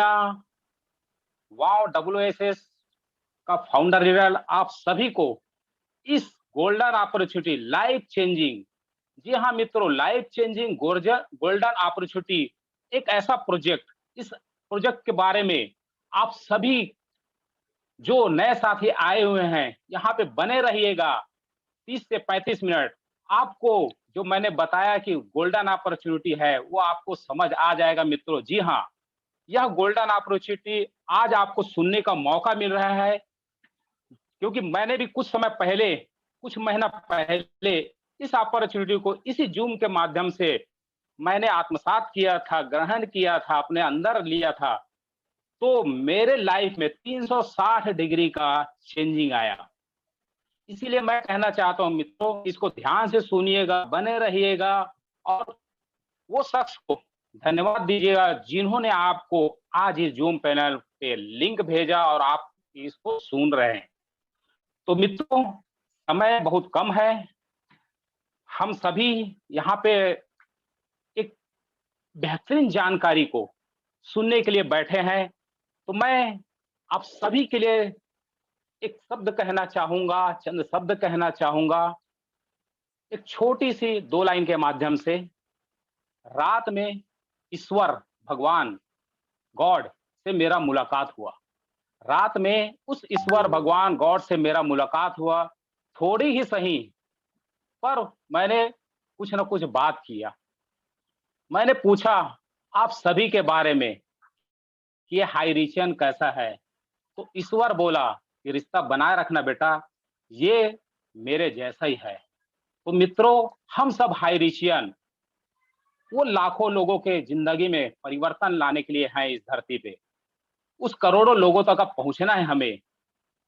Wow WSS का founder leader आप सभी को इस गोल्डन अपॉर्चुनिटी लाइफ चेंजिंग, जी हाँ मित्रों, लाइफ चेंजिंग गोल्डन अपॉर्चुनिटी एक ऐसा प्रोजेक्ट, इस प्रोजेक्ट के बारे में आप सभी जो नए साथी आए हुए हैं यहाँ पे बने रहिएगा। 30 से 35 मिनट आपको जो मैंने बताया कि गोल्डन अपॉर्चुनिटी है वो आपको समझ आ जाएगा मित्रों। जी हाँ, यह गोल्डन अपॉर्चुनिटी आज आपको सुनने का मौका मिल रहा है, क्योंकि मैंने भी कुछ समय पहले, कुछ महीना पहले इस अपॉर्चुनिटी को इसी जूम के माध्यम से मैंने आत्मसात किया था, ग्रहण किया था, अपने अंदर लिया था। तो मेरे लाइफ में 360 डिग्री का चेंजिंग आया। इसीलिए मैं कहना चाहता हूँ मित्रों, इसको ध्यान से सुनिएगा, बने रहिएगा और वो शख्स को धन्यवाद दीजिएगा जिन्होंने आपको आज इस जूम पैनल पे लिंक भेजा और आप इसको सुन रहे हैं। तो मित्रों, समय बहुत कम है, हम सभी यहाँ पे एक बेहतरीन जानकारी को सुनने के लिए बैठे हैं। तो मैं आप सभी के लिए एक शब्द कहना चाहूंगा, चंद शब्द कहना चाहूंगा, एक छोटी सी 2 लाइन के माध्यम से। रात में ईश्वर भगवान गॉड से मेरा मुलाकात हुआ। रात में उस ईश्वर भगवान गॉड से मेरा मुलाकात हुआ। थोड़ी ही सही, पर मैंने कुछ न कुछ बात किया। मैंने पूछा आप सभी के बारे में कि ये हाई रिचन कैसा है। तो ईश्वर बोला कि रिश्ता बनाए रखना बेटा, ये मेरे जैसा ही है। तो मित्रों, हम सब हाई रिचियन वो लाखों लोगों के जिंदगी में परिवर्तन लाने के लिए हैं इस धरती पे। उस करोड़ों लोगों तक अब पहुंचना है हमें।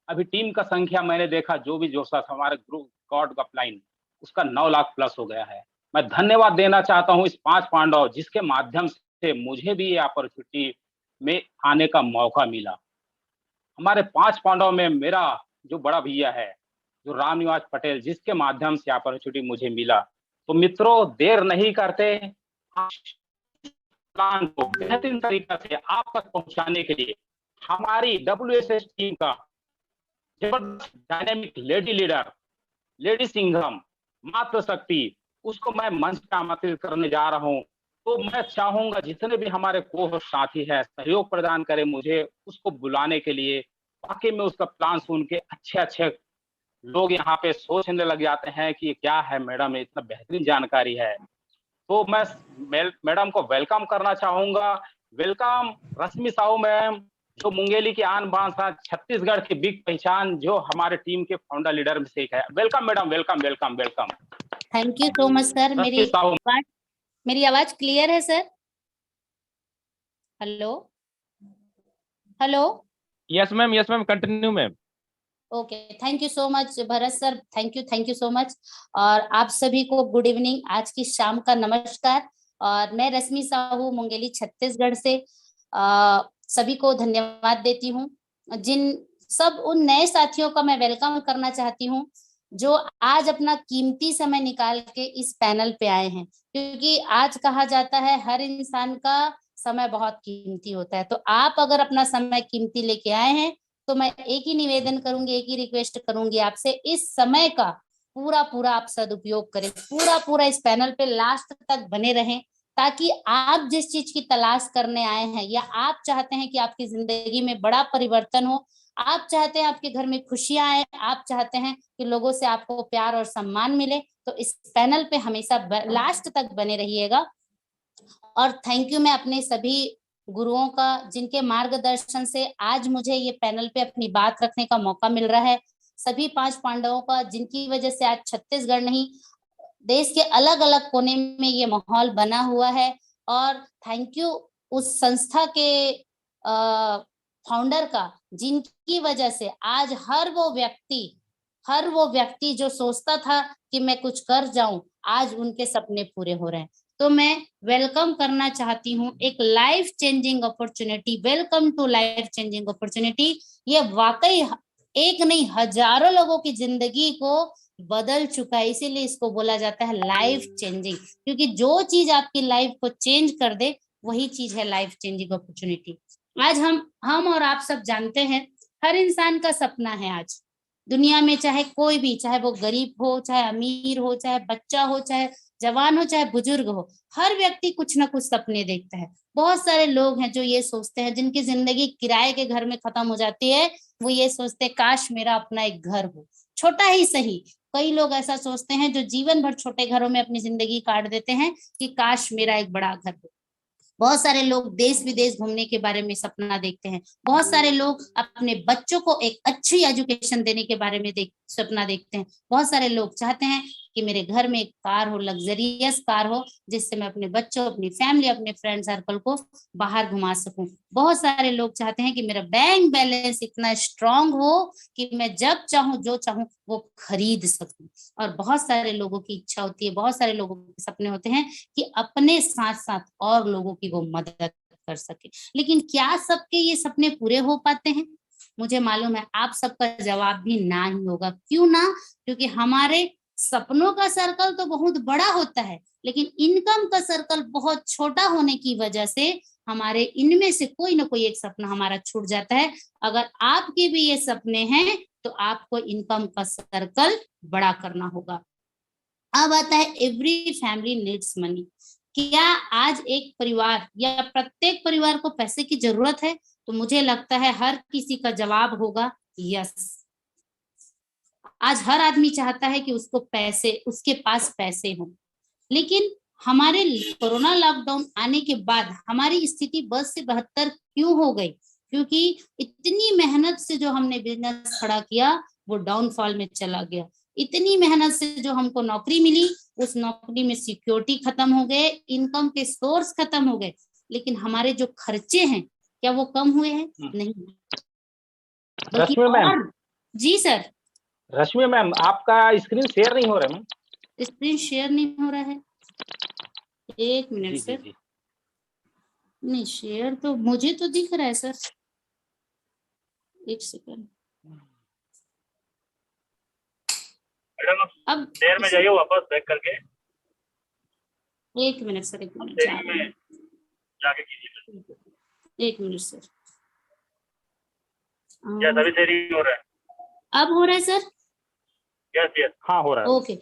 अभी टीम का संख्या मैंने देखा, जो भी जो साथ हमारे ग्रुप गॉड अपलाइन उसका 9 लाख प्लस हो गया है। मैं धन्यवाद देना चाहता हूं इस 5 पांडव जिसके माध्यम से मुझे भी ये अपॉर्चुनिटी में आने का मौका मिला। हमारे 5 पांडव में मेरा जो बड़ा भैया है, जो रामनिवास पटेल, जिसके माध्यम से अपॉर्चुनिटी मुझे मिला। तो मित्रों, देर नहीं करते, प्लान को बेहतरीन तरीका से आप तक पहुंचाने के लिए हमारी WSS टीम का जबरदस्त dynamic lady leader, lady Singham, मातृ शक्ति, उसको मैं मंच पे आमंत्रित करने जा रहा हूं। तो मैं चाहूंगा जितने भी हमारे को साथी है सहयोग प्रदान करें मुझे उसको बुलाने के लिए। वाकई में उसका प्लान सुन के अच्छे अच्छे लोग यहाँ पे सोचने लग जाते हैं कि ये क्या है मैडम, इतना बेहतरीन जानकारी है। तो मैं मैडम को वेलकम करना चाहूंगा। वेलकम रश्मि साहू मैम, जो मुंगेली की आन बान साथ छत्तीसगढ़ की बिग पहचान, जो हमारे टीम के फाउंडर लीडर में से एक है। Welcome madam, welcome welcome welcome. Thank you so much sir. मेरी आवाज क्लियर है sir? Hello hello. Yes ma'am, continue ma'am. Okay, thank you so much Bharat sir, thank you so much. और आप सभी को गुड इवनिंग, आज की शाम का नमस्कार। और मैं रश्मि साहू मुंगेली छत्तीसगढ़ से सभी को धन्यवाद देती हूँ। उन नए साथियों का मैं वेलकम करना चाहती हूँ जो आज अपना कीमती समय निकाल के इस पैनल पे आए हैं, क्योंकि आज कहा जाता है हर इंसान का समय बहुत कीमती होता है। तो आप अगर अपना समय कीमती लेके आए हैं तो मैं एक ही निवेदन करूंगी, एक ही रिक्वेस्ट करूंगी आपसे, इस समय का पूरा आप सदुपयोग करें, पूरा इस पैनल पे लास्ट तक बने रहें, ताकि आप जिस चीज की तलाश करने आए हैं या आप चाहते हैं कि आपकी जिंदगी में बड़ा परिवर्तन हो, आप चाहते हैं आपके घर में खुशियां आए, आप चाहते हैं कि लोगों से आपको प्यार और सम्मान मिले, तो इस पैनल पे हमेशा लास्ट तक बने रहिएगा। और थैंक यू मैं अपने सभी गुरुओं का, जिनके मार्गदर्शन से आज मुझे ये पैनल पे अपनी बात रखने का मौका मिल रहा है। सभी 5 पांडवों का, जिनकी वजह से आज छत्तीसगढ़ नहीं देश के अलग अलग कोने में ये माहौल बना हुआ है। और थैंक यू उस संस्था के फाउंडर का, जिनकी वजह से आज हर वो व्यक्ति जो सोचता था कि मैं कुछ कर जाऊं, आज उनके सपने पूरे हो रहे हैं। तो मैं वेलकम करना चाहती हूँ एक life changing opportunity. Welcome to life changing opportunity. ये वाकई एक नहीं हजारों लोगों की जिंदगी को बदल चुका है, इसीलिए इसको बोला जाता है लाइफ चेंजिंग, क्योंकि जो चीज आपकी लाइफ को चेंज कर दे वही चीज है लाइफ चेंजिंग अपॉर्चुनिटी। आज हम और आप सब जानते हैं, हर इंसान का सपना है आज दुनिया में, चाहे कोई भी, चाहे वो गरीब हो, चाहे अमीर हो, चाहे बच्चा हो, चाहे जवान हो, चाहे बुजुर्ग हो, हर व्यक्ति कुछ ना कुछ सपने देखता है। बहुत सारे लोग हैं जो ये सोचते हैं, जिनकी जिंदगी किराए के घर में खत्म हो जाती है, वो ये सोचते हैं काश मेरा अपना एक घर हो, छोटा ही सही। कई लोग ऐसा सोचते हैं जो जीवन भर छोटे घरों में अपनी जिंदगी काट देते हैं कि काश मेरा एक बड़ा घर हो। बहुत सारे लोग देश विदेश घूमने के बारे में सपना देखते हैं। बहुत सारे लोग अपने बच्चों को एक अच्छी एजुकेशन देने के बारे में सपना देखते हैं। बहुत सारे लोग चाहते हैं कि मेरे घर में एक कार हो, लग्जरियस कार हो, जिससे मैं अपने बच्चों, अपनी फैमिली, अपने फ्रेंड सर्कल को बाहर घुमा सकूं। बहुत सारे लोग चाहते हैं कि मेरा बैंक बैलेंस इतना स्ट्रांग हो कि मैं जब चाहूं जो चाहूं वो खरीद सकूं। और बहुत सारे लोगों की इच्छा होती है, बहुत सारे लोगों के सपने होते हैं कि अपने साथ साथ और लोगों की वो मदद कर सके। लेकिन क्या सबके ये सपने पूरे हो पाते हैं? मुझे मालूम है आप सबका जवाब भी ना ही होगा। क्यों ना? क्योंकि हमारे सपनों का सर्कल तो बहुत बड़ा होता है, लेकिन इनकम का सर्कल बहुत छोटा होने की वजह से हमारे इनमें से कोई ना कोई एक सपना हमारा छूट जाता है। अगर आपके भी ये सपने हैं तो आपको इनकम का सर्कल बड़ा करना होगा। अब आता है एवरी फैमिली नीड्स मनी। क्या आज एक परिवार या प्रत्येक परिवार को पैसे की जरूरत है? तो मुझे लगता है हर किसी का जवाब होगा यस। आज हर आदमी चाहता है कि उसको पैसे, उसके पास पैसे हो। लेकिन हमारे कोरोना लॉकडाउन आने के बाद हमारी स्थिति बस से बदतर क्यों हो गई? क्योंकि इतनी मेहनत से जो हमने बिजनेस खड़ा किया वो डाउनफॉल में चला गया। इतनी मेहनत से जो हमको नौकरी मिली, उस नौकरी में सिक्योरिटी खत्म हो गए, इनकम के सोर्स खत्म हो गए। लेकिन हमारे जो खर्चे हैं क्या वो कम हुए हैं? नहीं। बल्कि रश्मि मैम, और जी सर। रश्मि मैम आपका स्क्रीन शेयर नहीं हो रहा है मैम। स्क्रीन शेयर नहीं हो रहा है, एक मिनट जी जी सर। जी। नहीं, शेयर तो मुझे तो दिख रहा है सर, एक सेकंड। अब शेयर में जाइए, वापस बैक करके एक मिनट सर, एक मिनट शेयरिंग में जाके कीजिए। एक मिनट सर। यस, अभी शेयरिंग हो रहा है। अब हो रहा है सर? यस यस, हाँ हो रहा है। Okay.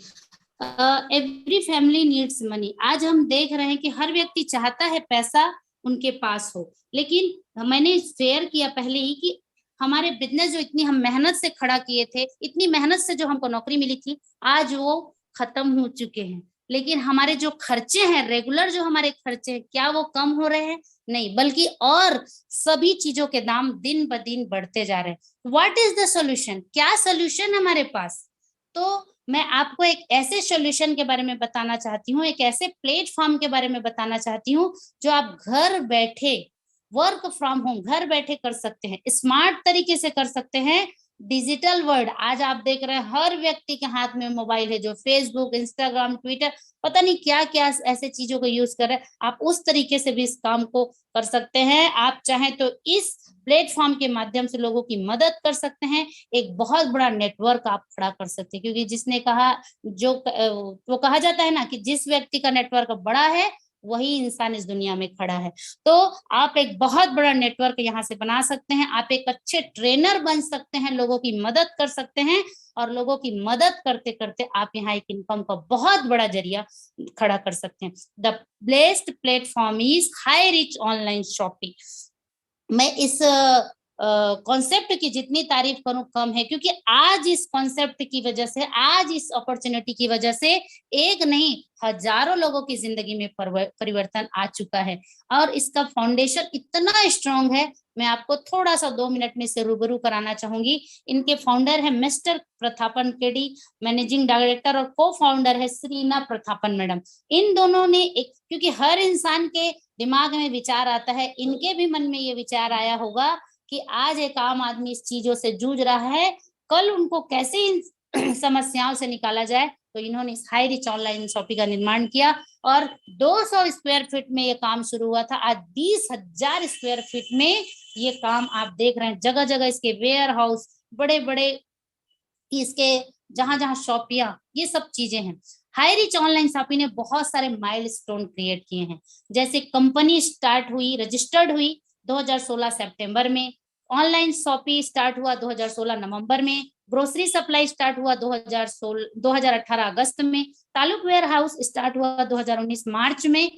Every family needs money. आज हम देख रहे हैं कि हर व्यक्ति चाहता है पैसा उनके पास हो। लेकिन मैंने शेयर किया पहले ही कि हमारे बिजनेस जो इतनी हम मेहनत से खड़ा किए थे, इतनी मेहनत से जो हमको नौकरी मिली थी, आज वो खत्म हो चुके हैं। लेकिन हमारे जो खर्चे हैं, रेगुलर जो हमारे खर्चे हैं, क्या वो कम हो रहे हैं? नहीं, बल्कि और सभी चीजों के दाम दिन ब दिन बढ़ते जा रहे हैं। What is the solution? क्या सोल्यूशन हमारे पास? तो मैं आपको एक ऐसे सॉल्यूशन के बारे में बताना चाहती हूँ, एक ऐसे प्लेटफॉर्म के बारे में बताना चाहती हूँ जो आप घर बैठे, वर्क फ्रॉम होम, घर बैठे कर सकते हैं, स्मार्ट तरीके से कर सकते हैं। डिजिटल वर्ल्ड, आज आप देख रहे हैं हर व्यक्ति के हाथ में मोबाइल है, जो फेसबुक, इंस्टाग्राम, ट्विटर, पता नहीं क्या क्या ऐसे चीजों को यूज कर रहे हैं। आप उस तरीके से भी इस काम को कर सकते हैं। आप चाहें तो इस प्लेटफॉर्म के माध्यम से लोगों की मदद कर सकते हैं। एक बहुत बड़ा नेटवर्क आप खड़ा कर सकते हैं, क्योंकि जिसने कहा, जो वो कहा जाता है ना कि जिस व्यक्ति का नेटवर्क बड़ा है वही इंसान इस दुनिया में खड़ा है। तो आप एक बहुत बड़ा नेटवर्क यहाँ से बना सकते हैं। आप एक अच्छे ट्रेनर बन सकते हैं, लोगों की मदद कर सकते हैं, और लोगों की मदद करते करते आप यहाँ एक इनकम का बहुत बड़ा जरिया खड़ा कर सकते हैं। The best platform is high rich online shopping. मैं इस कॉन्सेप्ट की जितनी तारीफ करूं कम है, क्योंकि आज इस कॉन्सेप्ट की वजह से, आज इस अपॉर्चुनिटी की वजह से एक नहीं हजारों लोगों की जिंदगी में परिवर्तन आ चुका है। और इसका फाउंडेशन इतना स्ट्रांग है, मैं आपको थोड़ा सा 2 मिनट में से रूबरू कराना चाहूंगी। इनके फाउंडर है mister Prathapan KD, managing director और को फाउंडर है श्रीना प्रथापन मैडम। इन दोनों ने एक, क्योंकि हर इंसान के दिमाग में विचार आता है, इनके भी मन में ये विचार आया होगा कि आज एक आम आदमी इस चीजों से जूझ रहा है, कल उनको कैसे इन समस्याओं से निकाला जाए। तो इन्होंने इस हाई रिच ऑनलाइन शॉपिंग का निर्माण किया और 200 स्क्वायर फीट में ये काम शुरू हुआ था। आज 20,000 स्क्वायर फीट में ये काम आप देख रहे हैं। जगह जगह इसके वेयर हाउस, बड़े बड़े इसके जहां जहां शॉपियां, ये सब चीजें हैं। हाई रिच ऑनलाइन शॉपिंग ने बहुत सारे माइलस्टोन क्रिएट किए हैं। जैसे कंपनी स्टार्ट हुई, रजिस्टर्ड हुई 2016 सितंबर में, ऑनलाइन शॉपिंग स्टार्ट हुआ 2016 नवंबर में, ग्रोसरी सप्लाई स्टार्ट हुआ 2018 अगस्त में, तालुक वेयर हाउस स्टार्ट हुआ 2019 मार्च में,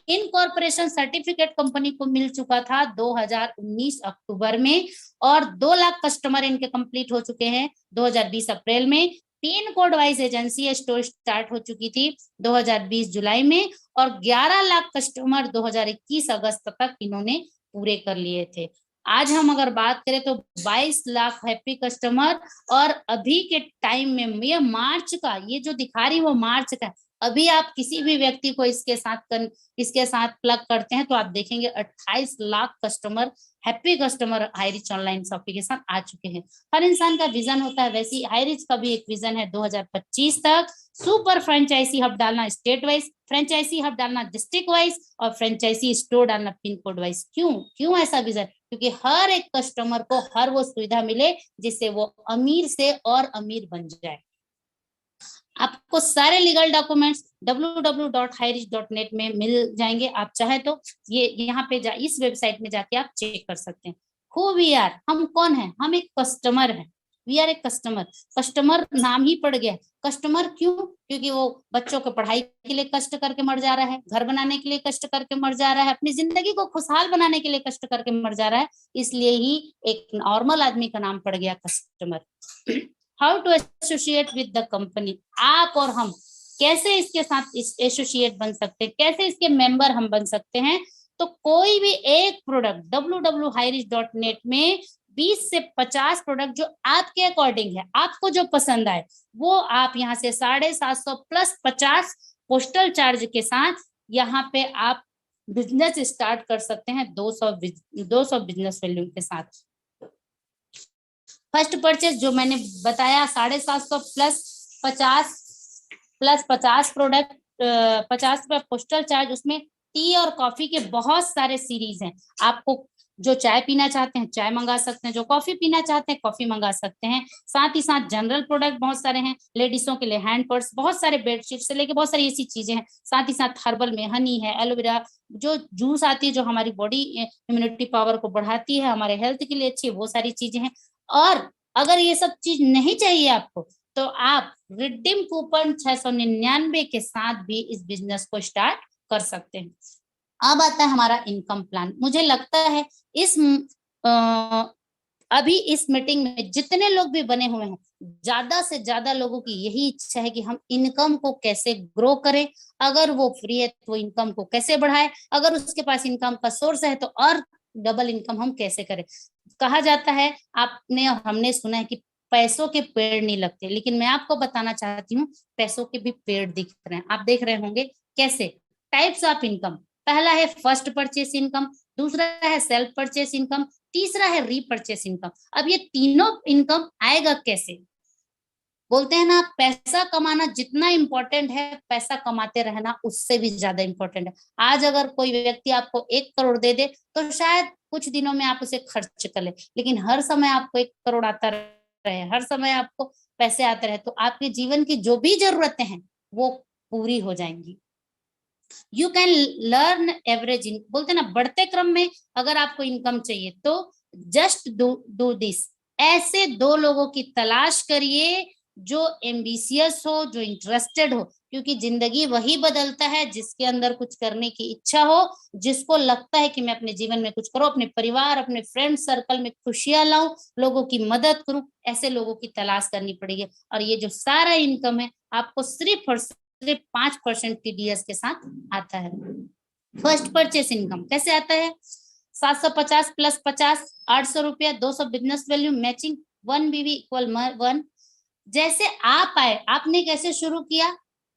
इनकॉर्पोरेशन सर्टिफिकेट कंपनी को मिल चुका था 2019 अक्टूबर में, और 2 लाख कस्टमर इनके कंप्लीट हो चुके हैं 2020 अप्रैल में। Pin code wise agency store start हो चुकी थी 2020 जुलाई में, और 11 लाख कस्टमर 2021 अगस्त तक इन्होंने पूरे कर लिए थे। आज हम अगर बात करें तो 22 लाख हैप्पी कस्टमर, और अभी के टाइम में ये मार्च का, ये जो दिखा रही वो मार्च का, अभी आप किसी भी व्यक्ति को इसके साथ प्लग करते हैं तो आप देखेंगे 28 lakh customer, happy customer Highrich online shopping के साथ आ चुके हैं। हर इंसान का विजन होता है, वैसे ही हाईरिच का भी एक विजन है 2025 तक सुपर फ्रेंचाइजी हब डालना स्टेट वाइज, फ्रेंचाइजी हब डालना डिस्ट्रिक्ट वाइज, और फ्रेंचाइजी स्टोर डालना पिन कोड वाइज। क्यों ऐसा विजन? क्योंकि हर एक कस्टमर को हर वो सुविधा मिले जिससे वो अमीर से और अमीर बन जाए। आपको सारे लीगल डॉक्यूमेंट्स www.hirich.net में मिल जाएंगे। आप चाहे तो ये यहाँ पे इस वेबसाइट में जाके आप चेक कर सकते हैं। हु वी आर, हम कौन है? हम एक कस्टमर है। We are a customer. Customer नाम ही पड़ गया। कस्टमर क्यों? क्योंकि वो बच्चों को पढ़ाई के लिए कष्ट करके मर जा रहा है, घर बनाने के लिए कष्ट करके मर जा रहा है, अपनी जिंदगी को खुशहाल बनाने के लिए कष्ट करके मर जा रहा है, इसलिए ही एक नॉर्मल आदमी का नाम पड़ गया customer. How to associate with the company, आप और हम कैसे इसके साथ एसोसिएट बन सकते हैं, कैसे इसके मेंबर हम बन सकते हैं? तो कोई भी एक प्रोडक्ट www.hirich.net में 20 से 50 प्रोडक्ट जो आपके अकॉर्डिंग है, आपको जो पसंद आए, वो आप यहाँ से 750 प्लस 50 पोस्टल चार्ज के साथ यहाँ पे आप बिजनेस स्टार्ट कर सकते हैं 200 बिजनेस वैल्यू के साथ। फर्स्ट परचेज जो मैंने बताया 750 प्लस 50 प्रोडक्ट, 50 रुपए पोस्टल चार्ज, उसमें टी और कॉफी के बहुत सारे सीरीज हैं। आपको जो चाय पीना चाहते हैं चाय मंगा सकते हैं, जो कॉफी पीना चाहते हैं कॉफी मंगा सकते हैं। साथ ही साथ जनरल प्रोडक्ट बहुत सारे हैं, लेडीजों के लिए हैंड पर्स, बहुत सारे बेडशीट से लेके बहुत सारी ऐसी चीजें हैं। साथ ही साथ हर्बल में हनी है, एलोवेरा, जो जूस आती है जो हमारी बॉडी इम्यूनिटी पावर को बढ़ाती है, हमारे हेल्थ के लिए अच्छी, वो सारी चीजें हैं। और अगर ये सब चीज नहीं चाहिए आपको तो आप रिडीम कूपन 699 के साथ भी इस बिजनेस को स्टार्ट कर सकते हैं। अब आता है हमारा इनकम प्लान। मुझे लगता है अभी इस मीटिंग में जितने लोग भी बने हुए हैं, ज्यादा से ज्यादा लोगों की यही इच्छा है कि हम इनकम को कैसे ग्रो करें। अगर वो फ्री है तो इनकम को कैसे बढ़ाए, अगर उसके पास इनकम का सोर्स है तो और डबल इनकम हम कैसे करें। कहा जाता है, आपने और हमने सुना है कि पैसों के पेड़ नहीं लगते, लेकिन मैं आपको बताना चाहती हूँ पैसों के भी पेड़ दिख रहे हैं। आप देख रहे होंगे कैसे। टाइप्स ऑफ इनकम, पहला है फर्स्ट परचेस इनकम, दूसरा है सेल्फ परचेस इनकम, तीसरा है रीपरचेस इनकम। अब ये तीनों इनकम आएगा कैसे? बोलते हैं ना, पैसा कमाना जितना इंपॉर्टेंट है, पैसा कमाते रहना उससे भी ज्यादा इंपॉर्टेंट है। आज अगर कोई व्यक्ति आपको 1 करोड़ दे दे तो शायद कुछ दिनों में आप उसे खर्च कर ले, लेकिन हर समय आपको 1 करोड़ आता रहे, हर समय आपको पैसे आते रहे, तो आपके जीवन की जो भी जरूरतें हैं वो पूरी हो जाएंगी। You can learn average in, बोलते ना बढ़ते क्रम में अगर आपको इनकम चाहिए तो जस्ट डू दिस। ऐसे 2 लोगों की तलाश करिए जो एम्बिशियस हो, जो इंटरेस्टेड हो, क्योंकि जिंदगी वही बदलता है जिसके अंदर कुछ करने की इच्छा हो, जिसको लगता है कि मैं अपने जीवन में कुछ करूं, अपने परिवार, अपने फ्रेंड सर्कल में खुशियां लाऊं, लोगों की मदद करूं। ऐसे लोगों की तलाश करनी पड़ेगी। और ये जो सारा इनकम है आपको सिर्फ और सिर्फ 5% TDS के साथ आता है। फर्स्ट परचेस इनकम कैसे आता है? 750 प्लस 50 800 रुपया, 200 business value, matching 1 BV equal 1। जैसे आप आए, आपने कैसे शुरू किया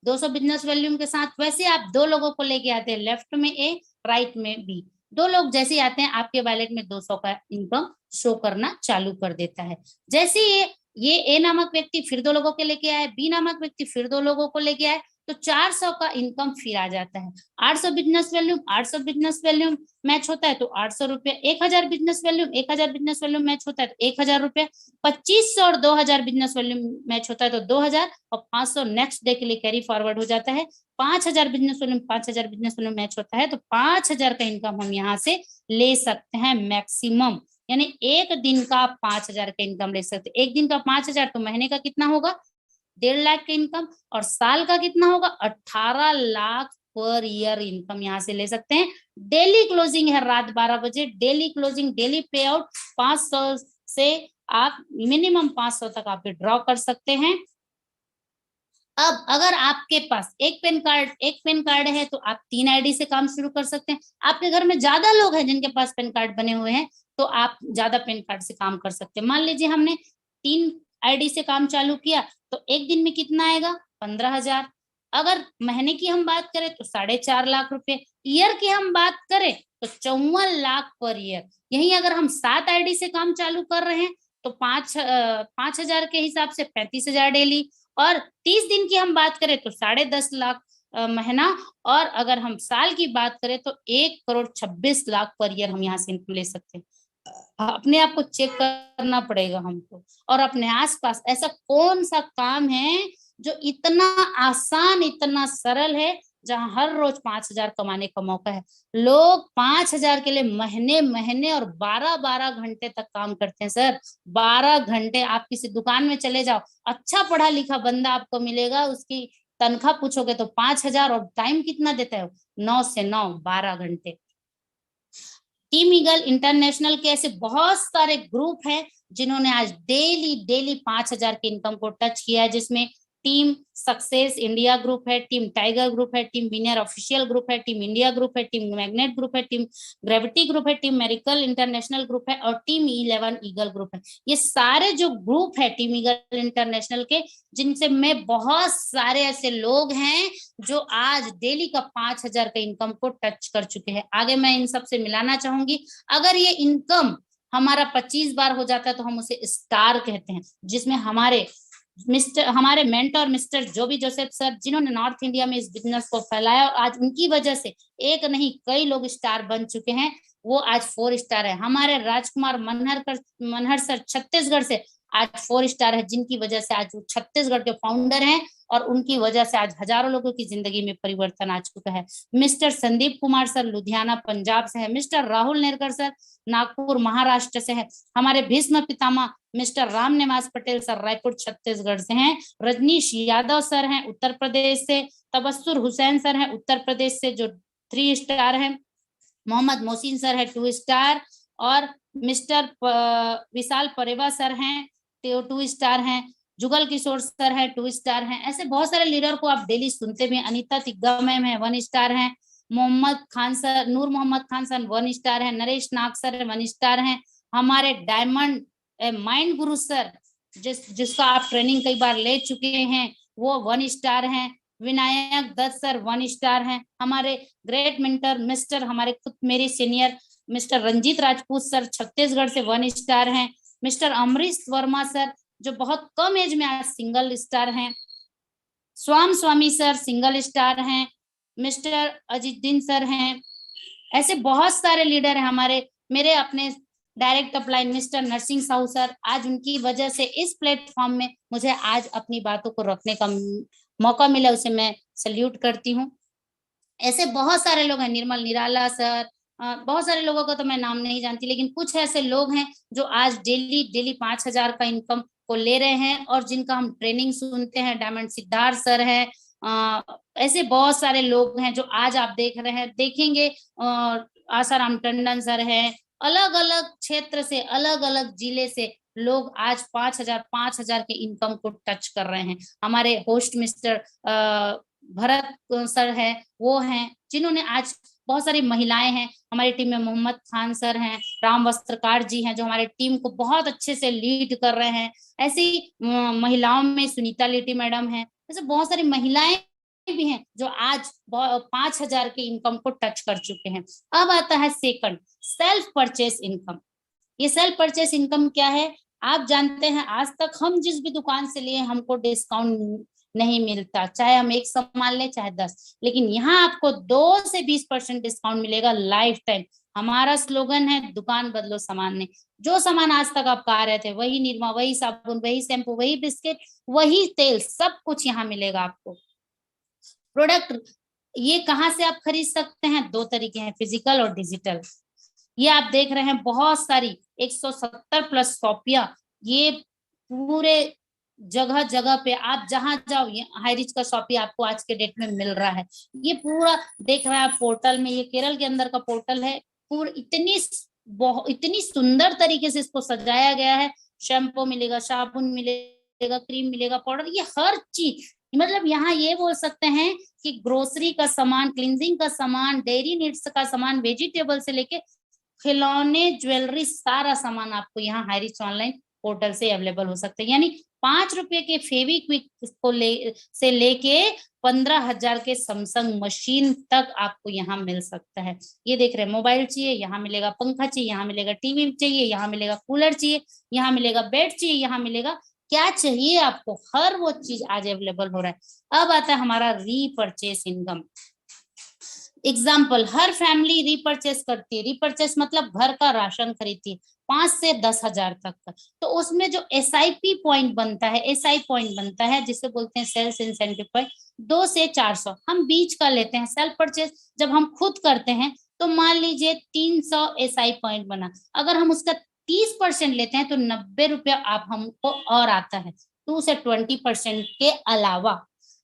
200 बिजनेस वैल्यूम के साथ, वैसे आप 2 लोगों को लेके आते हैं, लेफ्ट में ए राइट में बी। 2 लोग जैसे ही आते हैं आपके वॉलेट में 200 का इनकम शो करना चालू कर देता है। जैसे ये ए नामक व्यक्ति फिर 2 लोगों के लेके आए, बी नामक व्यक्ति फिर 2 लोगों को लेके आए, तो 400 का इनकम फिर आ जाता है। 800 business volume 800 business volume match होता है तो 800 रुपये, 1000 business volume 1000 business volume match होता है तो 1000 रुपये, 2500 और 2000 बिजनेस वैल्यूम मैच होता है तो 2000 और 500 नेक्स्ट डे के लिए कैरी फॉरवर्ड हो जाता है। 5000 business volume 5000 business volume match होता है तो 5000 का इनकम हम यहाँ से ले सकते हैं मैक्सिमम, यानी एक दिन का 5000 का इनकम ले सकते हैं। एक दिन का 5000 तो महीने का कितना होगा 1.5 लाख का इनकम, और साल का कितना होगा 18 लाख पर ईयर इनकम यहाँ से ले सकते हैं। डेली क्लोजिंग है रात 12 बजे, डेली क्लोजिंग, डेली पे आउट 500 से आप मिनिमम 500 तक आप ड्रॉ कर सकते हैं। अब अगर आपके पास एक पैन कार्ड है तो आप 3 आईडी से काम शुरू कर सकते हैं। आपके घर में ज्यादा लोग हैं जिनके पास पैन कार्ड बने हुए हैं तो आप ज्यादा पैन कार्ड से काम कर सकते हैं। मान लीजिए हमने 3 आईडी से काम चालू किया तो एक दिन में कितना आएगा 15,000। अगर महीने की हम बात करें तो 4.5 लाख रुपए, ईयर की हम बात करें तो 54 लाख पर ईयर। यही अगर हम 7 आईडी से काम चालू कर रहे हैं तो 5,000 के हिसाब से 35,000 डेली, और 30 दिन की हम बात करें तो 10.5 लाख महीना, और अगर हम साल की बात करें तो 1,26,00,000 पर ईयर हम यहाँ से इनकम ले सकते हैं। अपने आप को चेक करना पड़ेगा हमको, और अपने आसपास ऐसा कौन सा काम है जो इतना आसान इतना सरल है जहां हर रोज 5,000 कमाने का मौका है। लोग 5,000 के लिए महीने और 12 घंटे तक काम करते हैं सर। 12 घंटे आप किसी दुकान में चले जाओ, अच्छा पढ़ा लिखा बंदा आपको मिलेगा, उसकी तनख्वाह पूछोगे तो 5,000, और टाइम कितना देता है 9 से 9 12 घंटे। टीम ईगल इंटरनेशनल के ऐसे बहुत सारे ग्रुप हैं जिन्होंने आज डेली 5,000 के इनकम को टच किया है, जिसमें टीम सक्सेस इंडिया ग्रुप है, टीम टाइगर ग्रुप है, टीम विनर ऑफिशियल ग्रुप है, टीम इंडिया ग्रुप है, टीम मैग्नेट ग्रुप है, टीम ग्रेविटी ग्रुप है, टीम मेरिकल इंटरनेशनल ग्रुप है और टीम 11 ईगल ग्रुप है। ये सारे जो ग्रुप है टीम ईगल इंटरनेशनल के, जिनसे मैं बहुत सारे ऐसे लोग हैं जो आज डेली का 5,000 का इनकम को टच कर चुके हैं। आगे मैं इन सब से मिलाना चाहूंगी। अगर ये इनकम हमारा 25 बार हो जाता है तो हम उसे स्टार कहते हैं, जिसमें हमारे मेंटर मिस्टर जोबी जोसेफ सर, जिन्होंने नॉर्थ इंडिया में इस बिजनेस को फैलाया, और आज उनकी वजह से एक नहीं कई लोग स्टार बन चुके हैं, वो आज 4 स्टार है। हमारे राजकुमार मनहर सर छत्तीसगढ़ से आज 4 स्टार है, जिनकी वजह से आज वो छत्तीसगढ़ के फाउंडर हैं, और उनकी वजह से आज हजारों लोगों की जिंदगी में परिवर्तन आ चुका है। मिस्टर संदीप कुमार सर लुधियाना पंजाब से है, मिस्टर राहुल नेरकर सर नागपुर महाराष्ट्र से है, हमारे भीष्म पितामह मिस्टर राम निवास पटेल सर रायपुर छत्तीसगढ़ से हैं, रजनीश यादव सर हैं उत्तर प्रदेश से, तबस्सुर हुसैन सर हैं उत्तर प्रदेश से जो 3 स्टार हैं, मोहम्मद मोहसिन सर है 2 स्टार, और मिस्टर विशाल परेवा सर हैं 2 स्टार हैं, जुगल किशोर सर है 2 स्टार हैं। ऐसे बहुत सारे लीडर को आप डेली सुनते भी। अनीता तिग्गा मैम है 1 स्टार हैं, मोहम्मद खान सर नूर मोहम्मद खान सर 1 स्टार है, नरेश नाग सर 1 स्टार हैं, हमारे डायमंड माइंड गुरु सर जिसका आप ट्रेनिंग कई बार ले चुके हैं वो 1 स्टार हैं, विनायक दत्त सर 1 स्टार हैं, हमारे ग्रेट मेंटर मिस्टर हमारे खुद मेरे senior mister Ranjit Rajput sir Chhattisgarh से 1 स्टार हैं, मिस्टर अमरीश वर्मा सर जो बहुत कम एज में आज सिंगल स्टार हैं, स्वामी सर सिंगल स्टार हैं, मिस्टर अजीतुद्दीन सर हैं। ऐसे बहुत सारे लीडर हैं हमारे, मेरे अपने direct upline mister Narsingh Sahu sir, आज उनकी वजह से इस प्लेटफॉर्म में मुझे आज अपनी बातों को रखने का मौका मिला, उसे मैं सल्यूट करती हूँ। ऐसे बहुत सारे लोग हैं, निर्मल निराला सर, बहुत सारे लोगों का तो मैं नाम नहीं जानती, लेकिन कुछ ऐसे लोग हैं जो आज डेली 5,000 का इनकम को ले रहे हैं और जिनका हम ट्रेनिंग सुनते हैं। डायमंड सिद्धार्थ सर है, ऐसे बहुत सारे लोग हैं जो आज आप देख रहे हैं, देखेंगे। आसाराम टंडन सर है, अलग अलग क्षेत्र से अलग अलग जिले से लोग आज 5,000 के इनकम को टच कर रहे हैं। हमारे होस्ट मिस्टर भरत सर है, वो हैं जिन्होंने आज बहुत सारी महिलाएं हैं हमारी टीम में, मोहम्मद खान सर हैं, राम वस्त्रकार जी हैं जो हमारे टीम को बहुत अच्छे से लीड कर रहे हैं। ऐसी महिलाओं में सुनीता लिटी मैडम हैं, ऐसे बहुत सारी महिलाएं भी हैं जो आज 5,000 के इनकम को टच कर चुके हैं। अब आता है सेकंड, सेल्फ परचेस इनकम। ये सेल्फ परचेस इनकम क्या है? आप जानते हैं आज तक हम जिस भी दुकान से लिए हमको डिस्काउंट नहीं मिलता, चाहे हम एक सामान लें चाहे 10। लेकिन यहाँ आपको 2 से 20% डिस्काउंट मिलेगा लाइफ टाइम। हमारा स्लोगन है दुकान बदलो सामान नहीं। जो सामान आज तक आप खा रहे थे, वही निरमा, वही साबुन, वही शैम्पू, वही बिस्किट, वही तेल, सब कुछ यहाँ मिलेगा आपको। प्रोडक्ट ये कहाँ से आप खरीद सकते हैं? 2 तरीके हैं, फिजिकल और डिजिटल। ये आप देख रहे हैं बहुत सारी 170 प्लस शॉपियां, ये पूरे जगह जगह पे आप जहां जाओ, ये हाई रिच का शॉपी आपको आज के डेट में मिल रहा है। ये पूरा देख रहे हैं आप पोर्टल में, ये केरल के अंदर का पोर्टल है। पूरा इतनी सुंदर तरीके से इसको सजाया गया है। शैम्पू मिलेगा, साबुन मिलेगा, क्रीम मिलेगा, पाउडर, ये हर चीज, मतलब यहाँ ये बोल सकते हैं कि ग्रोसरी का सामान, क्लींजिंग का सामान, डेयरी नीड्स का सामान, वेजिटेबल से लेके खिलौने, ज्वेलरी, सारा सामान आपको यहाँ हाई रिच ऑनलाइन पोर्टल से अवेलेबल हो सकते हैं। यानी 5 रुपए के फेविक्विक को से लेके 15,000 के सैमसंग मशीन तक आपको यहाँ मिल सकता है। ये देख रहे हैं, मोबाइल चाहिए यहाँ मिलेगा, पंखा चाहिए यहाँ मिलेगा, टीवी चाहिए यहाँ मिलेगा, कूलर चाहिए यहाँ मिलेगा, बेड चाहिए यहाँ मिलेगा, क्या चाहिए आपको, हर वो चीज आज अवेलेबल हो रहा है। अब आता है हमारा रीपरचेस इनकम। एग्जाम्पल, हर फैमिली रीपरचेस करती है। रीपरचेस मतलब घर का राशन खरीदती है 5 से 10,000 तक का। तो उसमें जो SIP पॉइंट बनता है, SI पॉइंट बनता है, जिसे बोलते हैं सेल्स इंसेंटिव पॉइंट, 2 से 400 हम बीच का लेते हैं। सेल्फ परचेस जब हम खुद करते हैं तो मान लीजिए 300 SI पॉइंट बना। अगर हम उसका 30% लेते हैं तो 90 रुपया आप हमको और आता है, 2 से 20% के अलावा।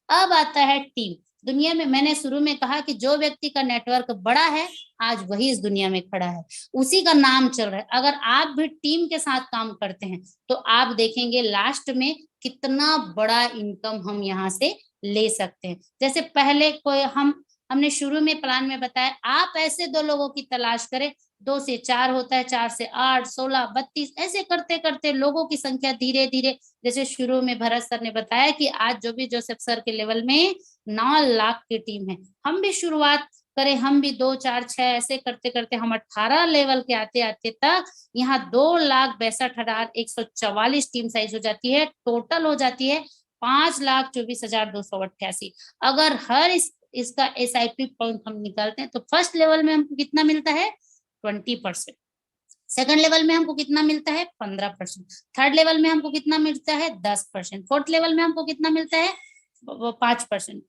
अब आता है टीम। दुनिया में मैंने शुरू में कहा कि जो व्यक्ति का नेटवर्क बड़ा है आज वही इस दुनिया में खड़ा है, उसी का नाम चल रहा है। अगर आप भी टीम के साथ काम करते हैं तो आप देखेंगे लास्ट में कितना बड़ा इनकम हम यहाँ से ले सकते हैं। जैसे पहले कोई हमने शुरू में प्लान में बताया, आप ऐसे 2 लोगों की तलाश करें, 2 से 4 होता है, 4 से 8, 16, 32, ऐसे करते करते लोगों की संख्या धीरे धीरे, जैसे शुरू में भरत सर ने बताया कि आज जो भी जोसेफ सर के लेवल में 9 लाख की टीम है, हम भी शुरुआत करें, हम भी 2, 4, 6 ऐसे करते करते हम 18 लेवल के आते आते तक यहाँ 2,62,144 टीम साइज हो जाती है। टोटल हो जाती है 5,24,288। अगर हर इसका SIP पॉइंट हम निकालते हैं तो फर्स्ट लेवल में हमको कितना मिलता है? 20%। सेकंड लेवल में हमको कितना मिलता है? 15%। थर्ड लेवल में हमको कितना मिलता है? 10%। फोर्थ लेवल में हमको कितना मिलता है? 5%।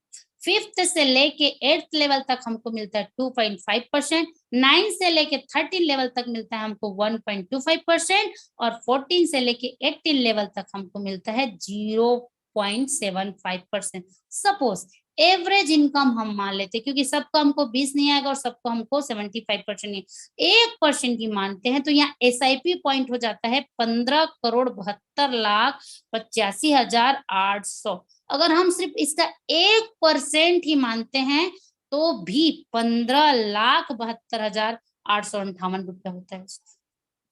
फिफ्थ से लेके 8th लेवल तक हमको मिलता है 2.5%। 9 से लेके 13 लेवल तक मिलता है हमको 1.25%। और 14 से लेके 18 लेवल तक हमको मिलता है 0.75%। सपोज एवरेज इनकम हम मान लेते, क्योंकि सबको हमको 20 नहीं आएगा और सबको हमको 75% नहीं, 1% की मानते हैं, तो यहाँ SIP पॉइंट हो जाता है 15,72,85,800। अगर हम सिर्फ इसका 1% ही मानते हैं तो भी 15,72,858 रुपया होता है।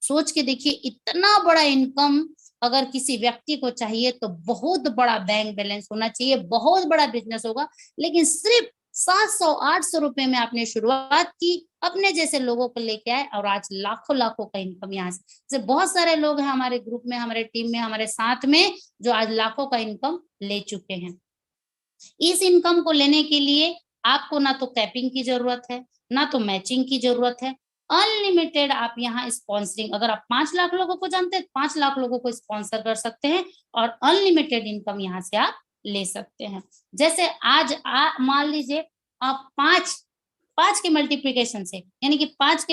सोच के देखिए, इतना बड़ा इनकम अगर किसी व्यक्ति को चाहिए तो बहुत बड़ा बैंक बैलेंस होना चाहिए, बहुत बड़ा बिजनेस होगा। लेकिन सिर्फ 700-800 रुपए में आपने शुरुआत की, अपने जैसे लोगों को लेके आए और आज लाखों लाखों का इनकम यहाँ से बहुत सारे लोग हैं हमारे ग्रुप में, हमारे टीम में, हमारे साथ में, जो आज लाखों का इनकम ले चुके हैं। इस इनकम को लेने के लिए आपको ना तो कैपिंग की जरूरत है, ना तो मैचिंग की जरूरत है। अनलिमिटेड आप यहाँ स्पॉन्सरिंग, अगर आप 5 लाख लोगों को जानते हैं, 5 लाख लोगों को स्पॉन्सर कर सकते हैं और अनलिमिटेड इनकम यहाँ से आप ले सकते हैं। जैसे आज मान लीजिए आप 5 के मल्टीप्लिकेशन से, यानी कि 5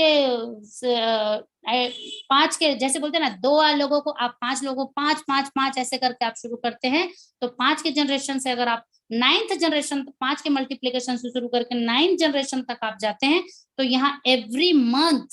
के जैसे बोलते हैं ना, 2 लोगों को आप 5 लोगों को 5 ऐसे करके आप शुरू करते हैं, तो 5 के जनरेशन से अगर आप 9th जनरेशन, 5 के मल्टीप्लिकेशन से शुरू करके 9th जनरेशन तक आप जाते हैं, तो यहाँ एवरी मंथ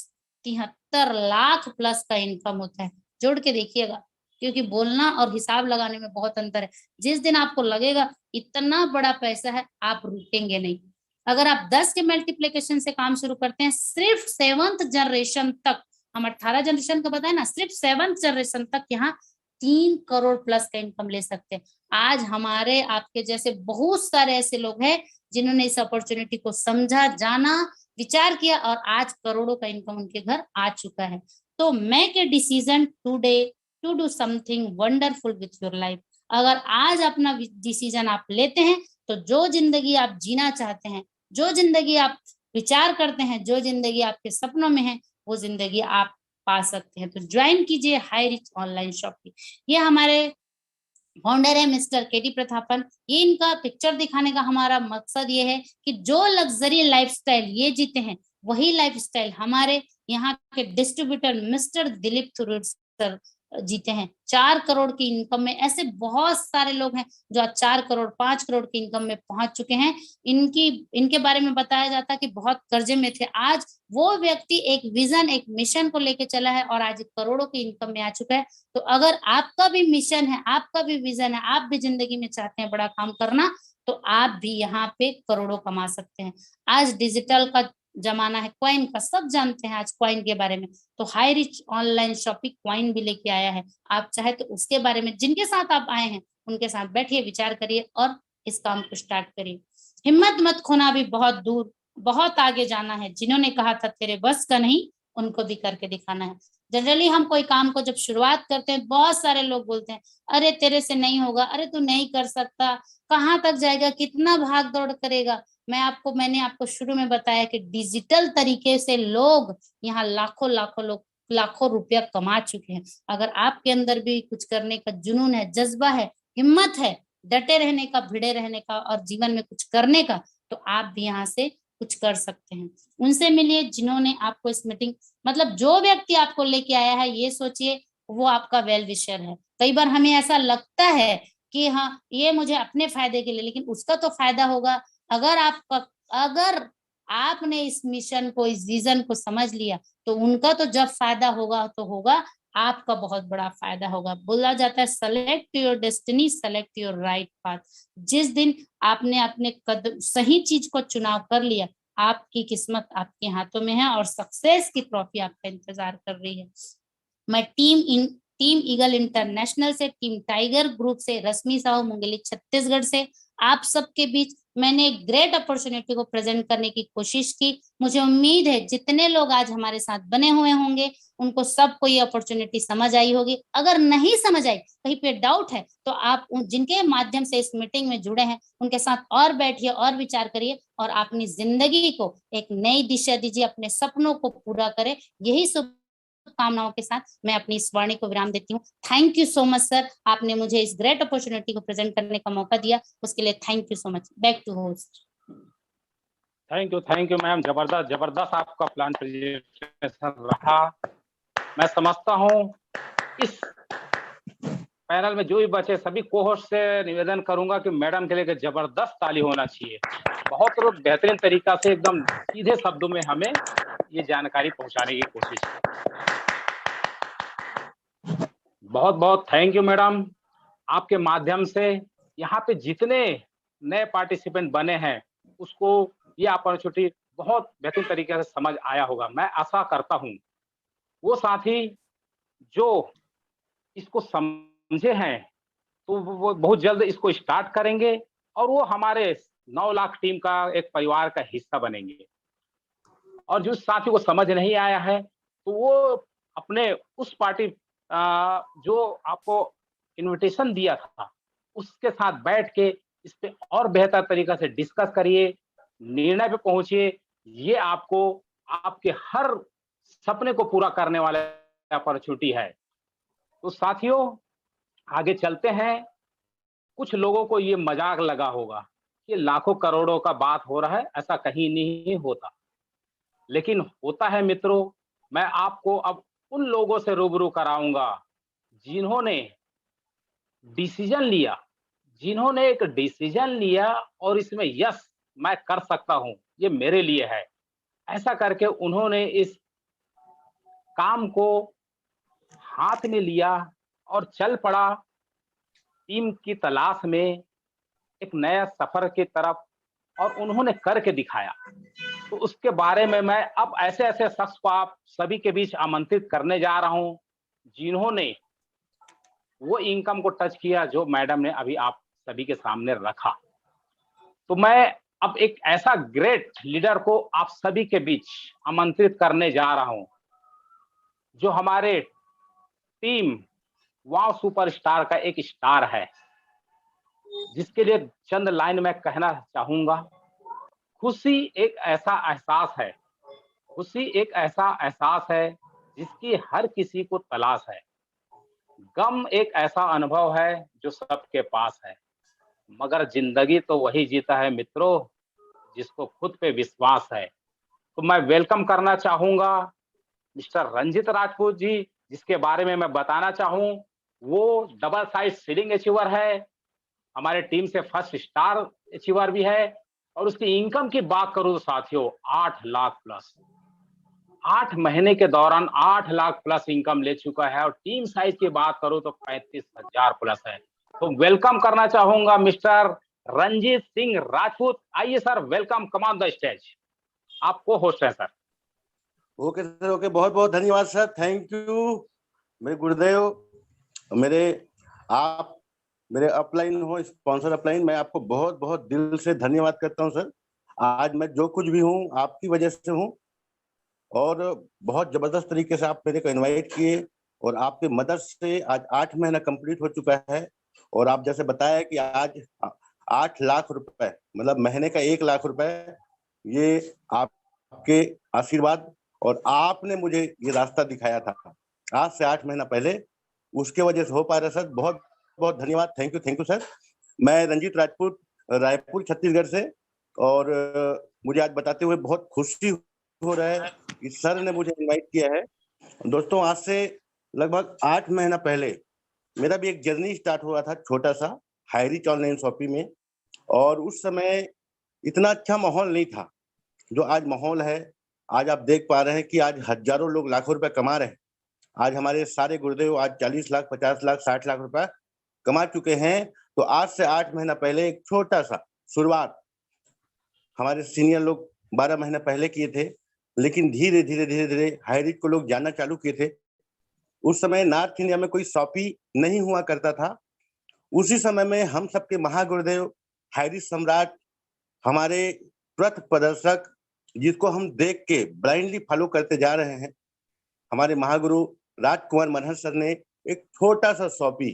73 लाख प्लस का इनकम होता है। जोड़ के देखिएगा, क्योंकि बोलना और हिसाब लगाने में बहुत अंतर है। जिस दिन आपको लगेगा इतना बड़ा पैसा है, आप रुकेंगे नहीं। अगर आप 10 के मल्टीप्लिकेशन से काम शुरू करते हैं, सिर्फ 7th जनरेशन तक, हम 18 जनरेशन का बताए ना, सिर्फ 7th जनरेशन तक यहाँ 3 करोड़ प्लस का इनकम ले सकते हैं। आज हमारे आपके जैसे बहुत सारे ऐसे लोग हैं जिन्होंने इस अपॉर्चुनिटी को समझा, जाना, विचार किया और आज करोड़ों का इनकम उनके घर आ चुका है। तो make a decision today to do something wonderful with your life. अगर आज अपना डिसीजन आप लेते हैं तो जो जिंदगी आप जीना चाहते हैं, जो जिंदगी आप विचार करते हैं, जो जिंदगी आपके सपनों में है, वो जिंदगी आप पा सकते हैं। तो ज्वाइन कीजिए हाई रिच ऑनलाइन शॉपिंग। ये हमारे फाउंडर है मिस्टर केटी प्रतापन। ये इनका पिक्चर दिखाने का हमारा मकसद ये है कि जो लग्जरी लाइफस्टाइल ये जीते हैं, वही लाइफस्टाइल हमारे यहाँ के डिस्ट्रीब्यूटर मिस्टर दिलीप थुरूर सर जीते हैं। 4 करोड़ की इनकम में ऐसे बहुत सारे लोग हैं जो आज 4 करोड़ 5 करोड़ की इनकम में पहुंच चुके हैं। इनके बारे में बताया जाता है कि बहुत कर्जे में थे, आज वो व्यक्ति एक विजन, एक मिशन को लेके चला है और आज करोड़ों की इनकम में आ चुका है। तो अगर आपका भी मिशन है, आपका भी विजन है, आप भी जिंदगी में चाहते हैं बड़ा काम करना, तो आप भी यहाँ पे करोड़ों कमा सकते हैं। आज डिजिटल का जमाना है, क्वाइन का, सब जानते हैं आज क्वाइन के बारे में। तो high rich online shopping coin भी लेके आया है। आप चाहे तो उसके बारे में, जिनके साथ आप आए हैं उनके साथ बैठिए, विचार करिए और इस काम को स्टार्ट करिए। हिम्मत मत खोना, भी बहुत दूर बहुत आगे जाना है। जिन्होंने कहा था तेरे बस का नहीं, उनको भी करके दिखाना है। जनरली हम कोई काम को जब शुरुआत करते हैं, बहुत सारे लोग बोलते हैं अरे तेरे से नहीं होगा, अरे तू नहीं कर सकता, कहाँ तक जाएगा, कितना भाग दौड़ करेगा। मैंने आपको शुरू में बताया कि डिजिटल तरीके से लोग यहाँ लाखों लाखों लोग लाखों रुपया कमा चुके हैं। अगर आपके अंदर भी कुछ करने का जुनून है, जज्बा है, हिम्मत है, डटे रहने का, भिड़े रहने का और जीवन में कुछ करने का, तो आप भी यहाँ से कुछ कर सकते हैं। उनसे मिलिए जिन्होंने आपको इस मीटिंग, मतलब जो व्यक्ति आपको लेके आया है, ये सोचिए वो आपका वेल विशर है। कई बार हमें ऐसा लगता है कि हाँ ये मुझे अपने फायदे के लिए, लेकिन उसका तो फायदा होगा अगर आपने इस मिशन को, इस विजन को समझ लिया, तो उनका तो जब फायदा होगा तो होगा, आपका बहुत बड़ा फायदा होगा। बोला जाता है select your destiny, select your right path. जिस दिन आपने अपने कदम, सही चीज को चुनाव कर लिया, आपकी किस्मत आपके हाथों में है और सक्सेस की ट्रॉफी आपका इंतजार कर रही है। मैं टीम ईगल इंटरनेशनल से, टीम टाइगर ग्रुप से, रश्मि साहू मुंगेली छत्तीसगढ़ से आप सबके बीच मैंने एक ग्रेट अपॉर्चुनिटी को प्रेजेंट करने की कोशिश की। मुझे उम्मीद है जितने लोग आज हमारे साथ बने हुए होंगे उनको सबको ये अपॉर्चुनिटी समझ आई होगी। अगर नहीं समझ आई, कहीं पे डाउट है, तो आप जिनके माध्यम से इस मीटिंग में जुड़े हैं उनके साथ और बैठिए और विचार करिए और अपनी जिंदगी को एक नई दिशा दीजिए, अपने सपनों को पूरा करें। यही शुभकामनाओं के साथ मैं अपनी इस वाणी को विराम देती हूँ। Thank you so much sir, आपने मुझे इस ग्रेट अपॉर्चुनिटी को प्रेजेंट करने का मौका दिया, उसके लिए thank you so much. Back to host. Thank you ma'am, जबरदस्त जबरदस्त आपका प्लान प्रेजेंटेशन रहा। मैं समझता हूँ इस पैनल में जो भी बचे सभी को होस्ट से निवेदन करूंगा कि मैडम के लिए जबरदस्त ताली होना चाहिए। बहुत लोग बेहतरीन तरीका से एकदम सीधे शब्दों में हमें ये जानकारी पहुंचाने की कोशिश की। बहुत बहुत थैंक यू मैडम। आपके माध्यम से यहाँ पे जितने नए पार्टिसिपेंट बने हैं उसको ये अपॉर्चुनिटी बहुत बेहतरीन तरीके से समझ आया होगा। मैं आशा करता हूँ वो साथी जो इसको समझे हैं तो वो बहुत जल्द इसको स्टार्ट करेंगे और वो हमारे 9 लाख टीम का एक परिवार का हिस्सा बनेंगे। और जो साथी को समझ नहीं आया है तो वो अपने उस पार्टी जो आपको इनविटेशन दिया था उसके साथ बैठ के इस पे और बेहतर तरीका से डिस्कस करिए, निर्णय पे पहुंचिए। ये आपको आपके हर सपने को पूरा करने वाला अपॉर्चुनिटी है। तो साथियों आगे चलते हैं। कुछ लोगों को ये मजाक लगा होगा कि लाखों करोड़ों का बात हो रहा है, ऐसा कहीं नहीं होता, लेकिन होता है मित्रों। मैं आपको अब उन लोगों से रूबरू कराऊंगा जिन्होंने एक डिसीजन लिया और इसमें यस मैं कर सकता हूं, ये मेरे लिए है, ऐसा करके उन्होंने इस काम को हाथ में लिया और चल पड़ा टीम की तलाश में एक नया सफर की तरफ, और उन्होंने करके दिखाया। तो उसके बारे में मैं अब ऐसे ऐसे शख्स को आप सभी के बीच आमंत्रित करने जा रहा हूं जिन्होंने वो इनकम को टच किया जो मैडम ने अभी आप सभी के सामने रखा। तो मैं अब एक ऐसा ग्रेट लीडर को आप सभी के बीच आमंत्रित करने जा रहा हूं जो हमारे टीम वाव सुपरस्टार का एक स्टार है। जिसके लिए चंद लाइन में कहना चाहूंगा। खुशी एक ऐसा एहसास है, खुशी एक ऐसा एहसास है जिसकी हर किसी को तलाश है। गम एक ऐसा अनुभव है जो सबके पास है, मगर जिंदगी तो वही जीता है मित्रों जिसको खुद पे विश्वास है। तो मैं वेलकम करना चाहूंगा मिस्टर रंजित राजपूत जी, जिसके बारे में मैं बताना चाहूं, वो डबल साइज सीडिंग अचीवर है, हमारे टीम से फर्स्ट स्टार अचीवर भी है। और उसकी इनकम की बात करूं तो साथियों 8 लाख प्लस, 8 महीने के दौरान 8 लाख प्लस इनकम ले चुका है। और टीम साइज की बात करूं तो 35,000 प्लस है। तो वेलकम करना चाहूंगा मिस्टर रंजीत सिंह राजपूत। आइए sir, welcome, come on the stage. आपको होस्ट है सर। ओके सर, ओके, बहुत बहुत धन्यवाद सर, थैंक यू मेरे गुरुदेव। आप मेरे अपलाइन हो, स्पॉन्सर अपलाइन, मैं आपको बहुत बहुत दिल से धन्यवाद करता हूं सर। आज मैं जो कुछ भी हूं आपकी वजह से हूं, और बहुत जबरदस्त तरीके से आप मेरे को इनवाइट किए, और आपके मदद से आज 8 महीना कंप्लीट हो चुका है। और आप जैसे बताया कि आज 8 लाख रुपए, मतलब महीने का 1 लाख रुपए, ये आपके आशीर्वाद, और आपने मुझे ये रास्ता दिखाया था आज से 8 महीना पहले, उसके वजह से हो पा रहा है सर। बहुत बहुत धन्यवाद, थैंक यू सर। मैं रंजीत राजपूत, रायपुर छत्तीसगढ़ से, और मुझे आज बताते हुए बहुत खुशी हो रहा है कि सर ने मुझे इनवाइट किया है। दोस्तों, आज से लगभग 8 महीना पहले मेरा भी एक जर्नी स्टार्ट हुआ था, छोटा सा, हाईरिच ऑनलाइन शॉपिंग में। और उस समय इतना अच्छा माहौल नहीं था जो आज माहौल है। आज आप देख पा रहे हैं कि आज हजारों लोग लाखों रुपए कमा रहे हैं। आज हमारे सारे गुरुदेव आज 40 लाख, 50 लाख, 60 लाख रुपए कमा चुके हैं। तो आज से 8 महीना पहले एक छोटा सा शुरुआत हमारे सीनियर लोग 12 महीने पहले किए थे, लेकिन धीरे धीरे हाईरिच को लोग जानना चालू किए थे। उस समय नॉर्थ इंडिया में कोई शॉपी नहीं हुआ करता था। उसी समय में हम सबके महागुरुदेव, हाईरिच सम्राट, हमारे पथ प्रदर्शक, जिसको हम देख के ब्लाइंडली फॉलो करते जा रहे हैं, हमारे महागुरु राजकुमार मनहर सर ने एक छोटा सा शॉपी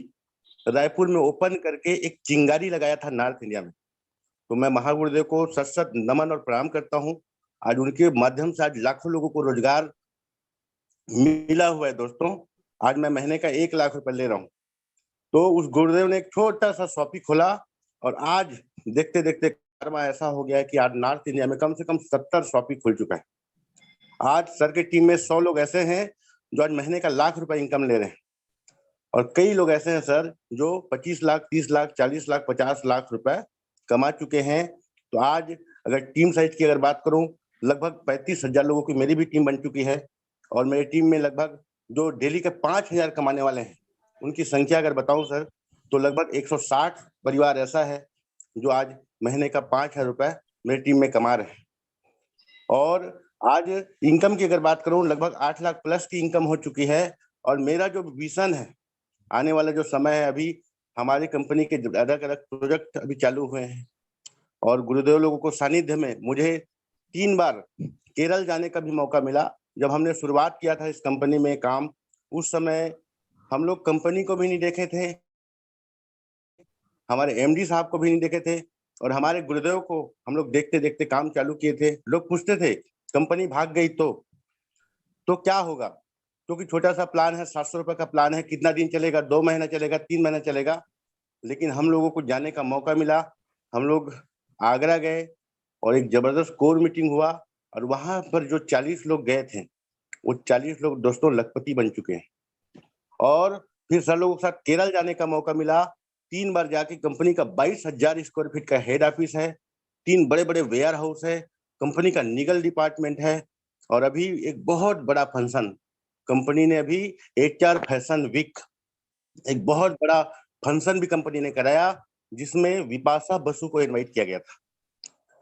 रायपुर में ओपन करके एक चिंगारी लगाया था नॉर्थ इंडिया में। तो मैं महागुरुदेव को सत सत नमन और प्रणाम करता हूँ। आज उनके माध्यम से आज लाखों लोगों को रोजगार मिला हुआ है। दोस्तों, आज मैं महीने का 1 लाख रुपए ले रहा हूँ। तो उस गुरुदेव ने एक छोटा सा शॉपी खोला, और आज देखते देखते कारवा ऐसा हो गया है कि आज नॉर्थ इंडिया में कम से कम 70 शॉपी खुल चुका है। आज सर की टीम में 100 लोग ऐसे हैं जो आज महीने का लाख रुपए इनकम ले रहे हैं, और कई लोग ऐसे हैं सर जो 25 लाख, 30 लाख, 40 लाख, 50 लाख रुपए कमा चुके हैं। तो आज अगर टीम साइज की अगर बात करूं, लगभग 35,000 लोगों की मेरी भी टीम बन चुकी है। और मेरी टीम में लगभग जो डेली के 5,000 कमाने वाले हैं, उनकी संख्या अगर बताऊं सर, तो लगभग 160 परिवार ऐसा है जो आज महीने का 5,000 रुपए मेरी टीम में कमा रहे हैं। और आज इनकम की अगर बात करूं, लगभग 8 लाख प्लस की इनकम हो चुकी है। और मेरा जो विजन है, आने वाला जो समय है, अभी हमारी कंपनी के अलग अलग प्रोजेक्ट अभी चालू हुए हैं, और गुरुदेव लोगों को सानिध्य में मुझे 3 बार केरल जाने का भी मौका मिला। जब हमने शुरुआत किया था इस कंपनी में काम, उस समय हम लोग कंपनी को भी नहीं देखे थे, हमारे एमडी साहब को भी नहीं देखे थे, और हमारे गुरुदेव को हम लोग देखते देखते काम चालू किए थे। लोग पूछते थे कंपनी भाग गई तो क्या होगा, क्योंकि छोटा सा प्लान है, 700 रुपए का प्लान है, कितना दिन चलेगा, 2 महीना चलेगा, 3 महीना चलेगा। लेकिन हम लोगों को जाने का मौका मिला। हम लोग आगरा गए और एक जबरदस्त कोर मीटिंग हुआ, और वहां पर जो 40 लोग गए थे, वो 40 लोग दोस्तों लखपति बन चुके हैं। और फिर सर लोगों के साथ केरल जाने का मौका मिला। 3 बार जाके कंपनी का 22,000 स्क्वायर फीट का हेड ऑफिस है, 3 बड़े बड़े वेयर हाउस है, कंपनी का लीगल डिपार्टमेंट है। और अभी एक बहुत बड़ा फंक्शन कंपनी ने, अभी HR फैशन वीक, एक बहुत बड़ा फंक्शन भी कंपनी ने कराया, जिसमें विपाशा बसु को इनवाइट किया गया था।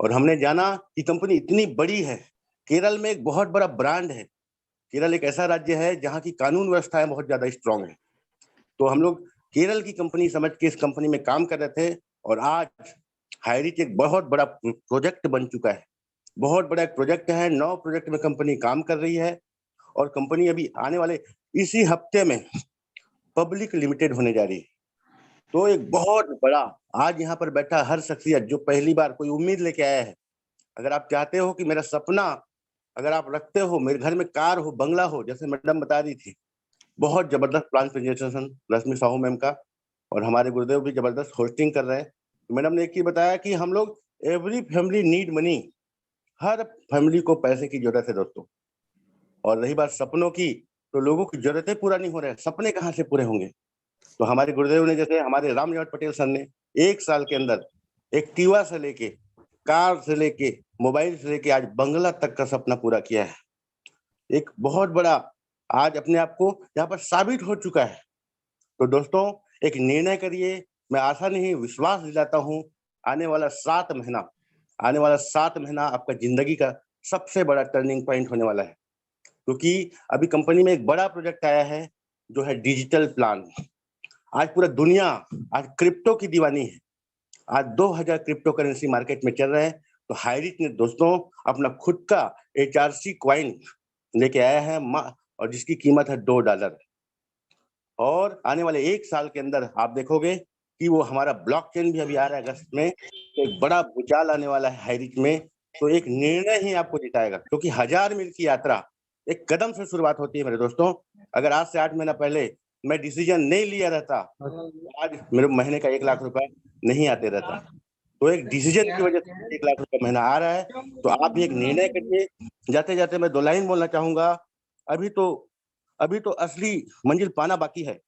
और हमने जाना कि कंपनी इतनी बड़ी है, केरल में एक बहुत बड़ा ब्रांड है। केरल एक ऐसा राज्य है जहाँ की कानून व्यवस्था बहुत ज्यादा स्ट्रांग है। तो हम लोग केरल की कंपनी समझ के इस कंपनी में काम कर रहे थे, और आज हाईरिच एक बहुत बड़ा प्रोजेक्ट बन चुका है। बहुत बड़ा एक प्रोजेक्ट है, 9 प्रोजेक्ट में कंपनी काम कर रही है। और कंपनी अभी आने वाले इसी हफ्ते में पब्लिक लिमिटेड होने जा रही है। तो एक बहुत बड़ा आज यहाँ पर बैठा हर शख्सियत जो पहली बार कोई उम्मीद लेके आया है, अगर आप चाहते हो कि मेरा सपना अगर आप रखते हो, मेरे घर में कार हो, बंगला हो, जैसे मैडम बता रही थी, बहुत जबरदस्त प्लान प्रेजेंटेशन रश्मि साहू मैम का, और हमारे गुरुदेव भी जबरदस्त होस्टिंग कर रहे हैं। मैडम ने एक ही बताया कि हम लोग एवरी फैमिली नीड मनी, हर फैमिली को पैसे की जरूरत है दोस्तों। और रही बात सपनों की, तो लोगों की जरूरतें पूरा नहीं हो रहे, सपने कहाँ से पूरे होंगे? तो हमारे गुरुदेव ने, जैसे हमारे रामनिवास पटेल सर ने 1 साल के अंदर एक्टिवा से लेके, कार से लेके, मोबाइल से लेके आज बंगला तक का सपना पूरा किया है। एक बहुत बड़ा आज अपने आप को यहाँ पर साबित हो चुका है। तो दोस्तों एक निर्णय करिए, मैं आशा नहीं विश्वास दिलाता हूँ, आने वाला 7 महीना आपका जिंदगी का सबसे बड़ा टर्निंग पॉइंट होने वाला है। क्योंकि अभी कंपनी में एक बड़ा प्रोजेक्ट आया है जो है डिजिटल प्लान। आज पूरा दुनिया आज क्रिप्टो की दीवानी है। आज 2000 क्रिप्टो करेंसी मार्केट में चल रहे हैं। तो हाईरिच ने दोस्तों अपना खुद का HRC कॉइन लेके आया है, और जिसकी कीमत है $2। और आने वाले 1 साल के अंदर आप देखोगे कि वो हमारा ब्लॉकचेन भी अभी आ रहा है अगस्त में, तो एक बड़ा भूचाल आने वाला है हाईरिच में। तो एक निर्णय ही आपको जिताएगा, क्योंकि 1000 मील की यात्रा एक कदम से शुरुआत होती है मेरे दोस्तों। अगर आज से 8 महीना पहले मैं डिसीजन नहीं लिया रहता, आज मेरे महीने का 1 लाख रुपए नहीं आते रहता। तो एक डिसीजन की वजह से 1 लाख रुपए महीना आ रहा है। तो आप भी एक निर्णय करिए। जाते जाते मैं 2 लाइन बोलना चाहूंगा। अभी तो असली मंजिल पाना बाकी है।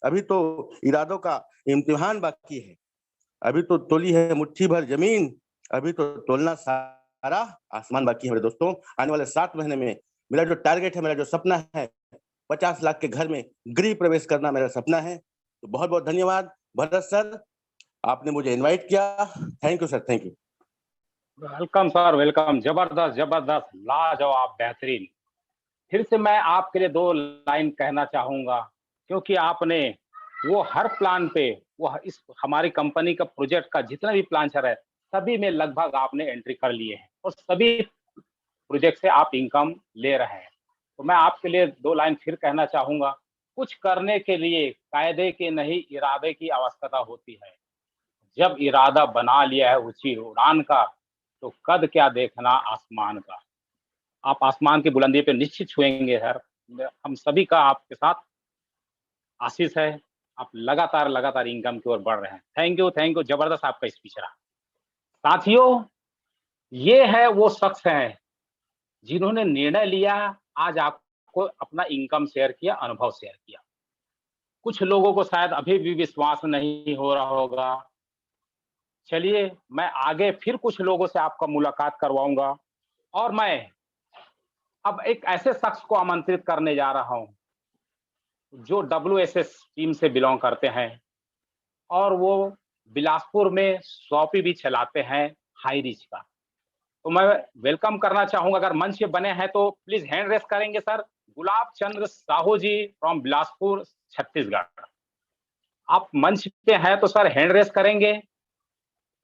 अभी तो इरादों का इम्तिहान बाकी है। अभी तो तोली है मुट्ठी भर जमीन, अभी तो तोलना सारा आसमान बाकी है मेरे दोस्तों। आने वाले 7 महीने में मेरा जो टारगेट है, मेरा जो सपना है, 50 लाख के घर में गृह प्रवेश करना मेरा सपना है। तो बहुत बहुत धन्यवाद भरत सर, आपने मुझे इनवाइट किया। Thank you sir, thank you. Welcome sir, welcome. जबरदस्त जबरदस्त, लाजवाब, बेहतरीन। फिर से मैं आपके लिए 2 लाइन कहना चाहूंगा, क्योंकि आपने वो हर प्लान पे, वो इस हमारी कंपनी का प्रोजेक्ट का जितना भी प्लान चल रहा है, सभी में लगभग आपने एंट्री कर लिए हैं और सभी प्रोजेक्ट से आप इनकम ले रहे हैं। तो मैं आपके लिए 2 लाइन फिर कहना चाहूंगा। कुछ करने के लिए कायदे के नहीं, इरादे की आवश्यकता होती है। जब इरादा बना लिया है ऊंची उड़ान का, तो कद क्या देखना आसमान का। आप आसमान की बुलंदी पे निश्चित छुएंगे सर। हम सभी का आपके साथ आशीष है। आप लगातार लगातार इनकम की ओर बढ़ रहे हैं। थैंक यू, जबरदस्त आपका स्पीच रहा। साथियों, ये है वो शख्स हैं जिन्होंने निर्णय लिया, आज आपको अपना इनकम शेयर किया, अनुभव शेयर किया। कुछ लोगों को शायद अभी भी विश्वास नहीं हो रहा होगा। चलिए, मैं आगे फिर कुछ लोगों से आपका मुलाकात करवाऊंगा, और मैं अब एक ऐसे शख्स को आमंत्रित करने जा रहा हूं जो WSS टीम से बिलोंग करते हैं, और वो बिलासपुर में शॉपी भी चलाते हैं हाईरिच का। तो मैं वेलकम करना चाहूंगा, अगर मंच पे बने हैं तो प्लीज हैंड रेस करेंगे सर। गुलाब चंद्र साहू जी फ्रॉम बिलासपुर छत्तीसगढ़, आप मंच पे हैं तो सर हैंड रेस करेंगे।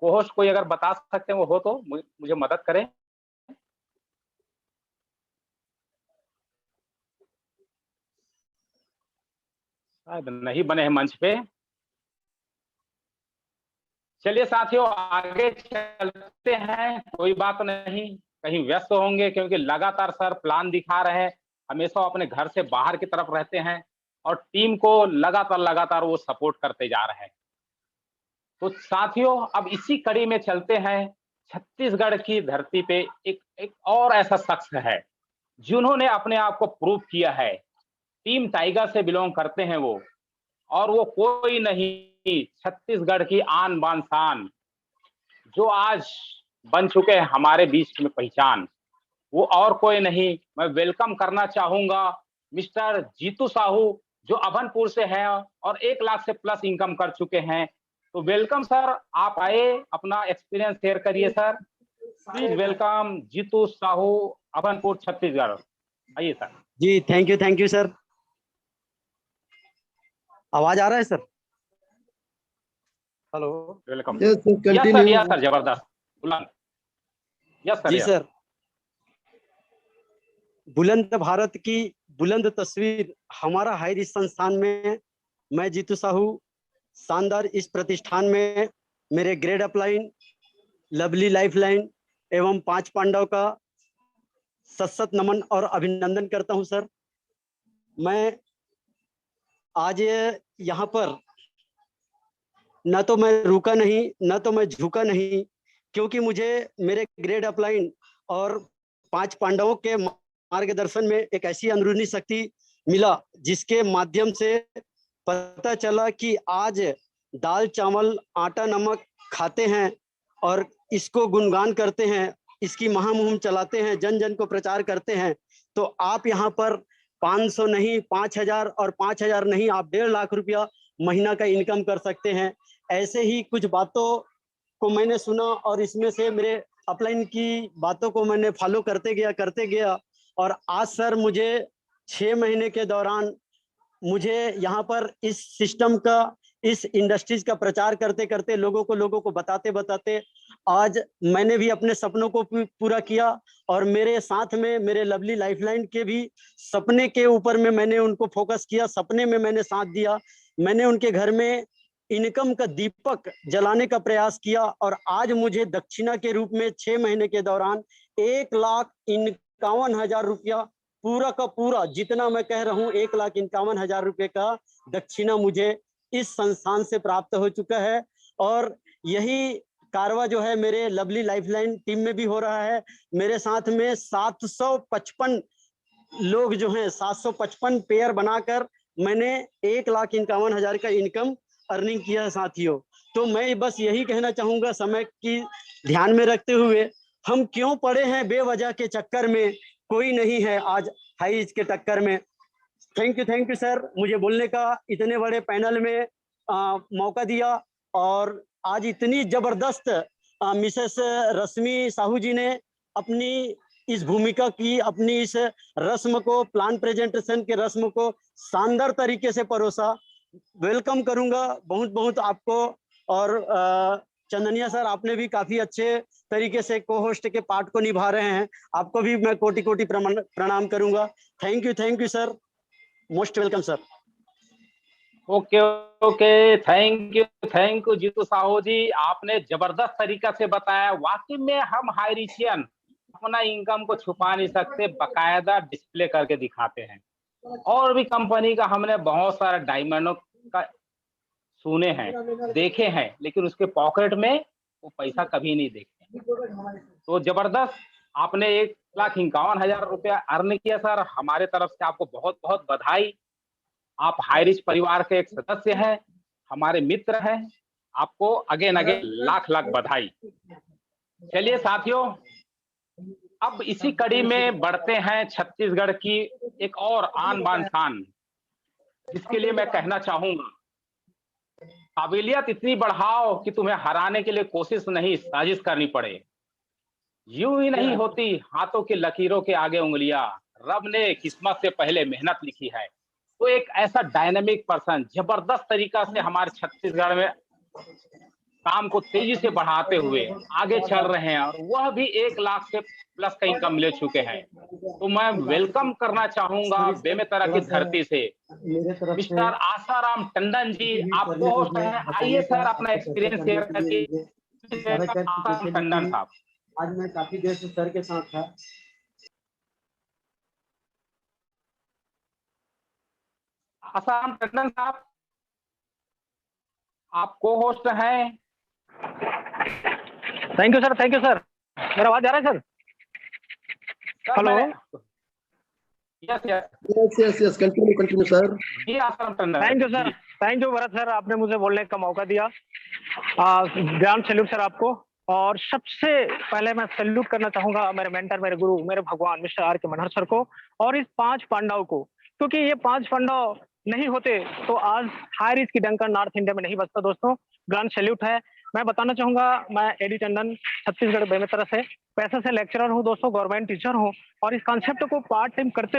कोहोस्ट कोई अगर बता सकते हैं वो हो तो मुझे मदद करें। शायद नहीं बने हैं मंच पे। चलिए साथियों, आगे चलते हैं। कोई बात नहीं, कहीं व्यस्त होंगे, क्योंकि लगातार सर प्लान दिखा रहे हैं। हमेशा अपने घर से बाहर की तरफ रहते हैं और टीम को लगातार लगातार वो सपोर्ट करते जा रहे हैं। तो साथियों, अब इसी कड़ी में चलते हैं। छत्तीसगढ़ की धरती पे एक और ऐसा शख्स है जिन्होंने अपने आप को प्रूव किया है। टीम टाइगर से बिलोंग करते हैं वो, और वो कोई नहीं, छत्तीसगढ़ की आन बान शान, जो आज बन चुके हैं हमारे बीच में पहचान। वो और कोई नहीं, मैं वेलकम करना चाहूंगा मिस्टर जीतू साहू, जो अभनपुर से हैं और 1 लाख से प्लस इनकम कर चुके हैं। तो वेलकम सर, आप आए, अपना एक्सपीरियंस शेयर करिए sir. Please welcome Jeetu Sahu, Abhanpur Chhattisgarh. आइए सर। जी थैंक यू सर। आवाज आ रहा है sir? Hello, welcome. Yes sir, जबरदस्त। Yes sir. जी सर, बुलंद भारत की बुलंद तस्वीर हमारा हाईरिच संस्थान में मैं जीतू साहू शानदार इस प्रतिष्ठान में मेरे ग्रेड अपलाइन, लवली लाइफलाइन एवं 5 पांडव का सत नमन और अभिनंदन करता हूं सर। मैं आज यहाँ पर न तो मैं रुका नहीं, न तो मैं झुका नहीं, क्योंकि मुझे मेरे ग्रेड अपलाइन और 5 पांडवों के मार्गदर्शन में एक ऐसी अंदरूनी शक्ति मिला जिसके माध्यम से पता चला कि आज दाल चावल आटा नमक खाते हैं और इसको गुणगान करते हैं, इसकी महामुहिम चलाते हैं, जन जन को प्रचार करते हैं। तो आप यहाँ पर 500 नहीं 5000 और 5000 नहीं, आप 1.5 लाख रुपया महीना का इनकम कर सकते हैं। ऐसे ही कुछ बातों को मैंने सुना और इसमें से मेरे अपलाइन की बातों को मैंने फॉलो करते गया और आज सर मुझे 6 महीने के दौरान मुझे यहाँ पर इस सिस्टम का, इस इंडस्ट्रीज का प्रचार करते करते लोगों को बताते बताते आज मैंने भी अपने सपनों को पूरा किया और मेरे साथ में मेरे लवली लाइफलाइन के भी सपने के ऊपर में मैंने उनको फोकस किया, सपने में मैंने साथ दिया। मैंने उनके घर में इनकम का दीपक जलाने का प्रयास किया और आज मुझे दक्षिणा के रूप में 6 महीने के दौरान 1,51,000 रुपया पूरा का पूरा, जितना मैं कह रहा हूँ 1,51,000 रुपये का दक्षिणा मुझे इस संस्थान से प्राप्त हो चुका है। और यही कारवा जो है मेरे लवली लाइफलाइन टीम में भी हो रहा है। मेरे साथ में 755 लोग जो हैं, 755 पेयर बनाकर मैंने 1,51,000 का इनकम अर्निंग किया है साथियों। तो मैं बस यही कहना चाहूंगा, समय की ध्यान में रखते हुए, हम क्यों पड़े हैं बेवजह के चक्कर में, कोई नहीं है आज हाई रिस्क के टक्कर में। थैंक यू सर, मुझे बोलने का इतने बड़े पैनल में मौका दिया। और आज इतनी जबरदस्त मिसेस रश्मि साहू जी ने अपनी इस भूमिका की, अपनी इस रस्म को, प्लान प्रेजेंटेशन के रस्म को शानदार तरीके से परोसा। वेलकम करूंगा बहुत बहुत आपको। और चंदनिया सर, आपने भी काफी अच्छे तरीके से को होस्ट के पार्ट को निभा रहे हैं, आपको भी मैं कोटि कोटि प्रणाम करूंगा। Thank you sir, most welcome sir. Okay, thank you Jeetu Sahu ji, आपने जबरदस्त तरीका से बताया। वाकई में हम हाई रिचियन अपना इनकम को छुपा नहीं सकते, बकायदा डिस्प्ले करके दिखाते हैं। और भी कंपनी का हमने बहुत सारा डायमंडों का सुने हैं, देखे हैं, लेकिन उसके पॉकेट में वो पैसा कभी नहीं देखते। तो जबरदस्त, आपने 1,51,000 रुपया अर्न किया सर। हमारे तरफ से आपको बहुत बहुत बधाई। आप हाई रिच परिवार के एक सदस्य हैं, हमारे मित्र हैं, आपको अगेन लाख बधाई। चलिए साथियों, अब इसी कड़ी में बढ़ते हैं छत्तीसगढ़ की एक और आन बान शान, जिसके लिए मैं कहना चाहूंगा, काबिलियत इतनी बढ़ाओ कि तुम्हें हराने के लिए कोशिश नहीं, साजिश करनी पड़े। यूं ही नहीं होती हाथों की लकीरों के आगे उंगलियां, रब ने किस्मत से पहले मेहनत लिखी है। तो एक ऐसा डायनामिक पर्सन जबरदस्त तरीका से हमारे छत्तीसगढ़ में काम को तेजी से बढ़ाते हुए आगे चल रहे हैं, और वह भी 1 लाख से प्लस का इनकम ले चुके हैं। तो मैं वेलकम करना चाहूंगा बेमेतरा की धरती से मिस्टर आसाराम टंडन जी। आप होस्ट हैं, आइए सर अपना एक्सपीरियंस शेयर करके। आसाराम टंडन साहब, आज मैं काफी देर से सर के साथ था। आसाराम टंडन साहब, आप को होस्ट हैं। Thank you sir. मेरा आवाज आ रहा है sir? Hello, yes, continue sir. जी Asaram Tandon, thank you sir, thank you Bharat sir, आपने मुझे बोलने का मौका दिया। ग्रांड सैल्यूट सर आपको। और सबसे पहले मैं सैल्यूट करना चाहूंगा मेरे मेंटर, मेरे गुरु, मेरे भगवान मिस्टर आर के मनहर सर को, और इस 5 पांडव को, क्योंकि ये 5 पांडव नहीं होते तो आज हाई रिच की डंका नॉर्थ इंडिया में नहीं बजता। दोस्तों, ग्रांड सैल्यूट है। मैं बताना चाहूंगा, मैं एडी टंडन छत्तीसगढ़ बेमेतरा से पैसे से लेक्चरर हूँ दोस्तों, गवर्नमेंट टीचर हूँ, और इस कॉन्सेप्ट को पार्ट टाइम करते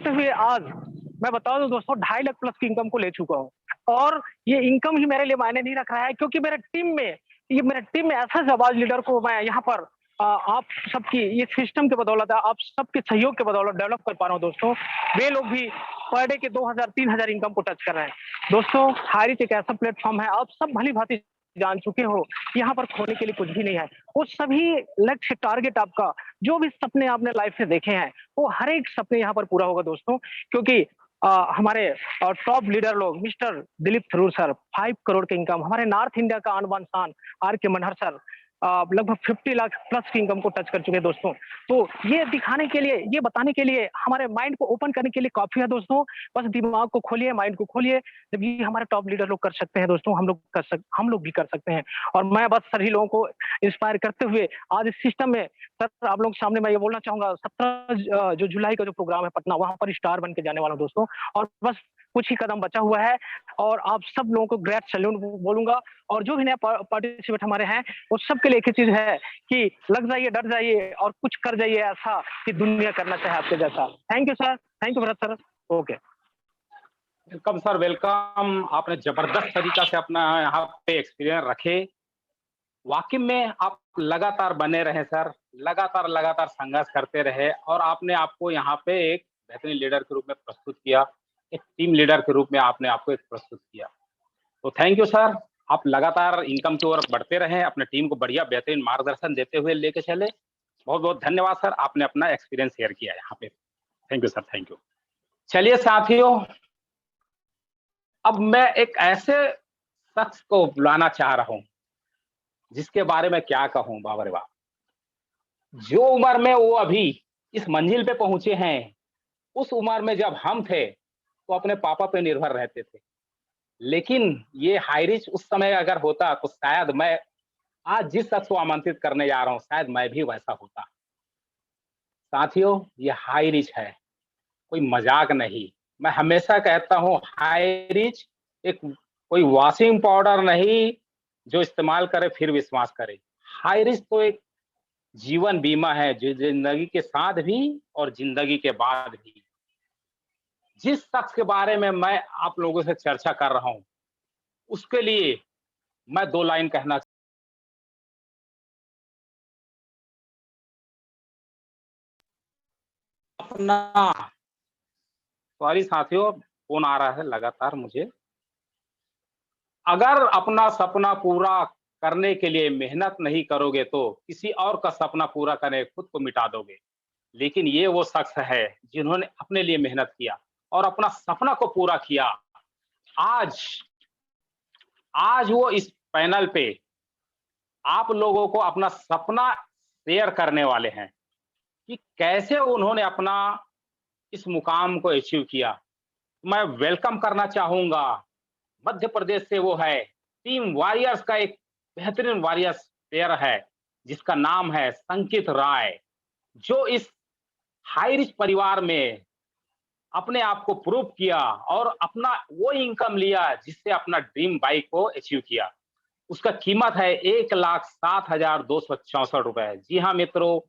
हुए आज मैं बता दूं दोस्तों 2.5 लाख प्लस की इनकम को ले चुका हूँ। और ये इनकम ही मेरे लिए मायने नहीं रख रहा है, क्योंकि मेरे टीम में ऐसा जाबाज लीडर को मैं यहाँ पर आप सबकी ये सिस्टम के बदौलत, आप सबके सहयोग के बदौलत डेवलप कर पा रहा हूँ दोस्तों। वे लोग भी पर डे के 2,000-3,000 इनकम को टच कर रहे हैं। दोस्तों हाई रिच एक ऐसा प्लेटफॉर्म है, आप सब भली भांति जान चुके हो, यहाँ पर खोने के लिए कुछ भी नहीं है। वो सभी लक्ष्य टारगेट आपका जो भी सपने आपने लाइफ में देखे हैं वो हर एक सपने यहाँ पर पूरा होगा दोस्तों, क्योंकि हमारे टॉप लीडर लोग मिस्टर दिलीप थरूर सर 5 करोड़ के इनकम, हमारे नॉर्थ इंडिया का आन बान शान आर के मनहर सर लगभग 50 लाख प्लस की इनकम को टच कर चुके हैं दोस्तों। तो ये दिखाने के लिए, ये बताने के लिए, हमारे माइंड को ओपन करने के लिए काफी है दोस्तों। बस दिमाग को खोलिए, माइंड को खोलिए। जब ये हमारे टॉप लीडर लोग कर सकते हैं दोस्तों, हम लोग भी कर सकते हैं। और मैं बस सभी लोगों को इंस्पायर करते हुए आज इस सिस्टम में सर आप लोग सामने मैं ये बोलना चाहूंगा, 17 जो जुलाई का जो प्रोग्राम है पटना, वहां पर स्टार बन के जाने वाला हूं दोस्तों। और बस कुछ ही कदम बचा हुआ है और आप सब लोगों को ग्रेट सैल्यूट बोलूंगा। और जो भी नया पार्टिसिपेट हमारे हैं वो सबके लिए एक ही चीज है कि लग जाइए, डर जाइए और कुछ कर जाइए ऐसा कि दुनिया करना चाहे आपके जैसा। Thank you sir, thank you Bharat sir. Okay, welcome sir, welcome. आपने जबरदस्त तरीका से अपना यहाँ पे एक्सपीरियंस रखे। वाकई में आप लगातार बने रहे सर, लगातार संघर्ष करते रहे और आपने आपको यहाँ पे एक बेहतरीन लीडर के रूप में प्रस्तुत किया, एक टीम लीडर के रूप में आपने आपको एक प्रस्तुत किया। तो थैंक यू सर। आप लगातार इनकम की ओर बढ़ते रहे, अपने टीम को बढ़िया बेहतरीन मार्गदर्शन देते हुए लेके चले। बहुत बहुत धन्यवाद सर, आपने अपना एक्सपीरियंस शेयर किया यहाँ पे। Thank you sir, thank you. चलिए साथियों, अब मैं एक ऐसे शख्स को बुलाना चाह रहा हूं जिसके बारे में क्या कहूं, बाबा रे बाबा। जो उम्र में वो अभी इस मंजिल पे पहुंचे हैं, उस उम्र में जब हम थे तो अपने पापा पे निर्भर रहते थे। लेकिन ये हाई रिच उस समय अगर होता तो शायद मैं आज जिस शख्स को आमंत्रित करने जा रहा हूं शायद मैं भी वैसा होता। साथियों, ये हाई रिच है, कोई मजाक नहीं। मैं हमेशा कहता हूं हाई रिच एक कोई वॉशिंग पाउडर नहीं जो इस्तेमाल करे फिर विश्वास करे। हाई रिच तो एक जीवन बीमा है जो जिंदगी के साथ भी और जिंदगी के बाद भी। जिस शख्स के बारे में मैं आप लोगों से चर्चा कर रहा हूं उसके लिए मैं 2 लाइन कहना अपना, सॉरी साथियों फोन आ रहा है लगातार मुझे। अगर अपना सपना पूरा करने के लिए मेहनत नहीं करोगे तो किसी और का सपना पूरा करने खुद को मिटा दोगे। लेकिन ये वो शख्स है जिन्होंने अपने लिए मेहनत किया और अपना सपना को पूरा किया। आज वो इस पैनल पे आप लोगों को अपना सपना शेयर करने वाले हैं कि कैसे उन्होंने अपना इस मुकाम को अचीव किया। मैं वेलकम करना चाहूंगा, मध्य प्रदेश से वो है, टीम वॉरियर्स का एक बेहतरीन वॉरियर्स प्लेयर है जिसका नाम है संकित राय, जो इस हाई रिच परिवार में अपने आप को प्रूव किया और अपना वो इनकम लिया जिससे अपना ड्रीम बाइक को अचीव किया। उसका कीमत है 1,07,264 रुपए। जी हाँ मित्रों,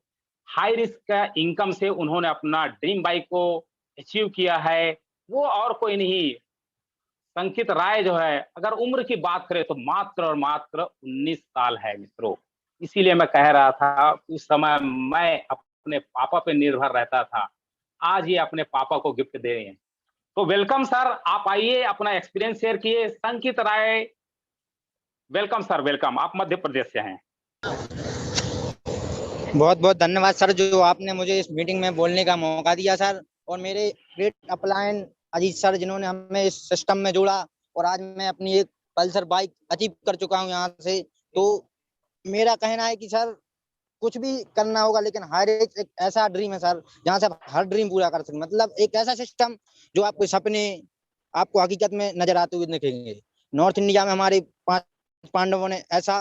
हाई रिस्क का इनकम से उन्होंने अपना ड्रीम बाइक को अचीव किया है। वो और कोई नहीं, संकित राय जो है, अगर उम्र की बात करें तो मात्र और मात्र 19 साल है मित्रों। इसीलिए मैं कह रहा था उस समय मैं अपने पापा पे निर्भर रहता था, आज ये अपने पापा को गिफ्ट दे रहे हैं। तो वेलकम सर, आप आइए, अपना एक्सपीरियंस शेयर किए। संकित राय, वेलकम सर, वेलकम। आप मध्य प्रदेश से हैं। बहुत बहुत धन्यवाद सर, जो आपने मुझे इस मीटिंग में बोलने का मौका दिया सर। और मेरे ग्रेट अपलाइन अजीत सर जिन्होंने हमें इस सिस्टम में जोड़ा और आज मैं अपनी एक पल्सर बाइक अचीव कर चुका हूं यहाँ से। तो मेरा कहना है कि सर कुछ भी करना होगा लेकिन हाई रिच एक ऐसा ड्रीम है सर जहाँ से आप हर ड्रीम पूरा कर सकते, मतलब एक ऐसा सिस्टम जो आपके सपने आपको हकीकत में नजर आते हुए दिखेंगे। नॉर्थ इंडिया में हमारे 5 पांडवों ने ऐसा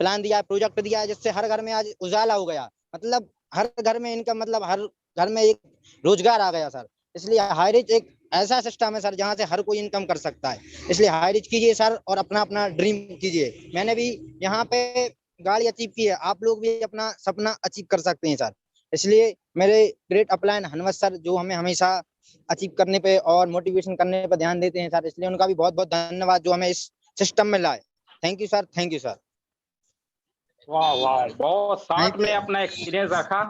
प्लान दिया, प्रोजेक्ट दिया जिससे हर घर में आज उजाला हो गया, मतलब हर घर में इनकम, मतलब हर घर में एक रोजगार आ गया सर। इसलिए हाई रिच एक ऐसा सिस्टम है सर जहाँ से हर कोई इनकम कर सकता है। इसलिए हाई रिच कीजिए सर और अपना अपना ड्रीम कीजिए। मैंने भी यहाँ पे गाड़ी अचीव की है, आप लोग भी अपना सपना अचीव कर सकते हैं सर। इसलिए मेरे ग्रेट अपलाइन हनवत सर जो हमें हमेशा अचीव करने पे और मोटिवेशन करने पे ध्यान देते हैं सर, इसलिए उनका भी बहुत बहुत धन्यवाद जो हमें इस सिस्टम में लाए। Thank you sir, thank you sir. वाह वाह, बहुत शार्ट में अपना एक्सपीरियंस रखा।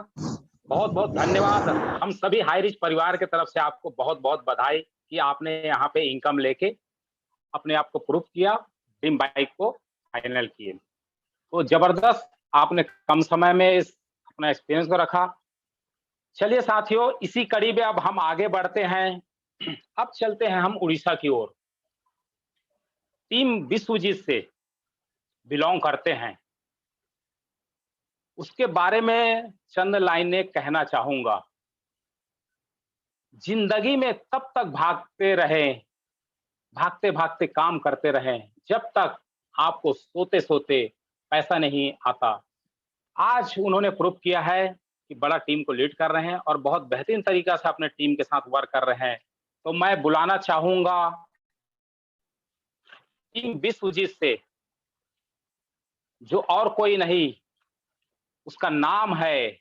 बहुत बहुत धन्यवाद। हम सभी हाई रिच परिवार की तरफ से आपको बहुत बहुत बधाई कि आपने यहाँ पे इनकम लेके अपने आप को प्रूफ किया, ड्रीम बाइक को फाइनल किए। तो जबरदस्त आपने कम समय में इस अपना एक्सपीरियंस को रखा। चलिए साथियों, इसी कड़ी में अब हम आगे बढ़ते हैं। अब चलते हैं हम उड़ीसा की ओर। टीम विश्वजीत से बिलोंग करते हैं, उसके बारे में चंद लाइनें कहना चाहूंगा। जिंदगी में तब तक भागते रहे, भागते भागते काम करते रहें जब तक आपको सोते सोते पैसा नहीं आता। आज उन्होंने प्रूव किया है कि बड़ा टीम को लीड कर रहे हैं और बहुत बेहतरीन तरीका से अपने टीम के साथ वर्क कर रहे हैं। तो मैं बुलाना चाहूंगा टीम विश्वजीत से, जो और कोई नहीं, उसका नाम है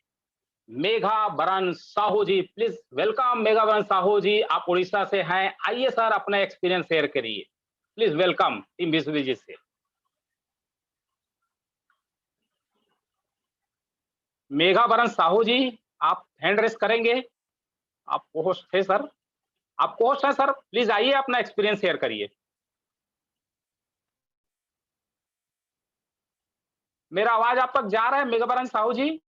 मेघा बरन साहू जी। प्लीज वेलकम मेघा बरन साहू जी, आप उड़ीसा से हैं। आइए सर, अपना एक्सपीरियंस शेयर करिए। प्लीज वेलकम टीम विश्वजीत से। मेघा बरन साहू जी, आप हैंड रेस करेंगे? आप होस्ट थे सर, आप होस्ट हैं सर, प्लीज आइए अपना एक्सपीरियंस शेयर करिए। मेरा आवाज आप तक जा रहा है मेघा बरन साहू जी?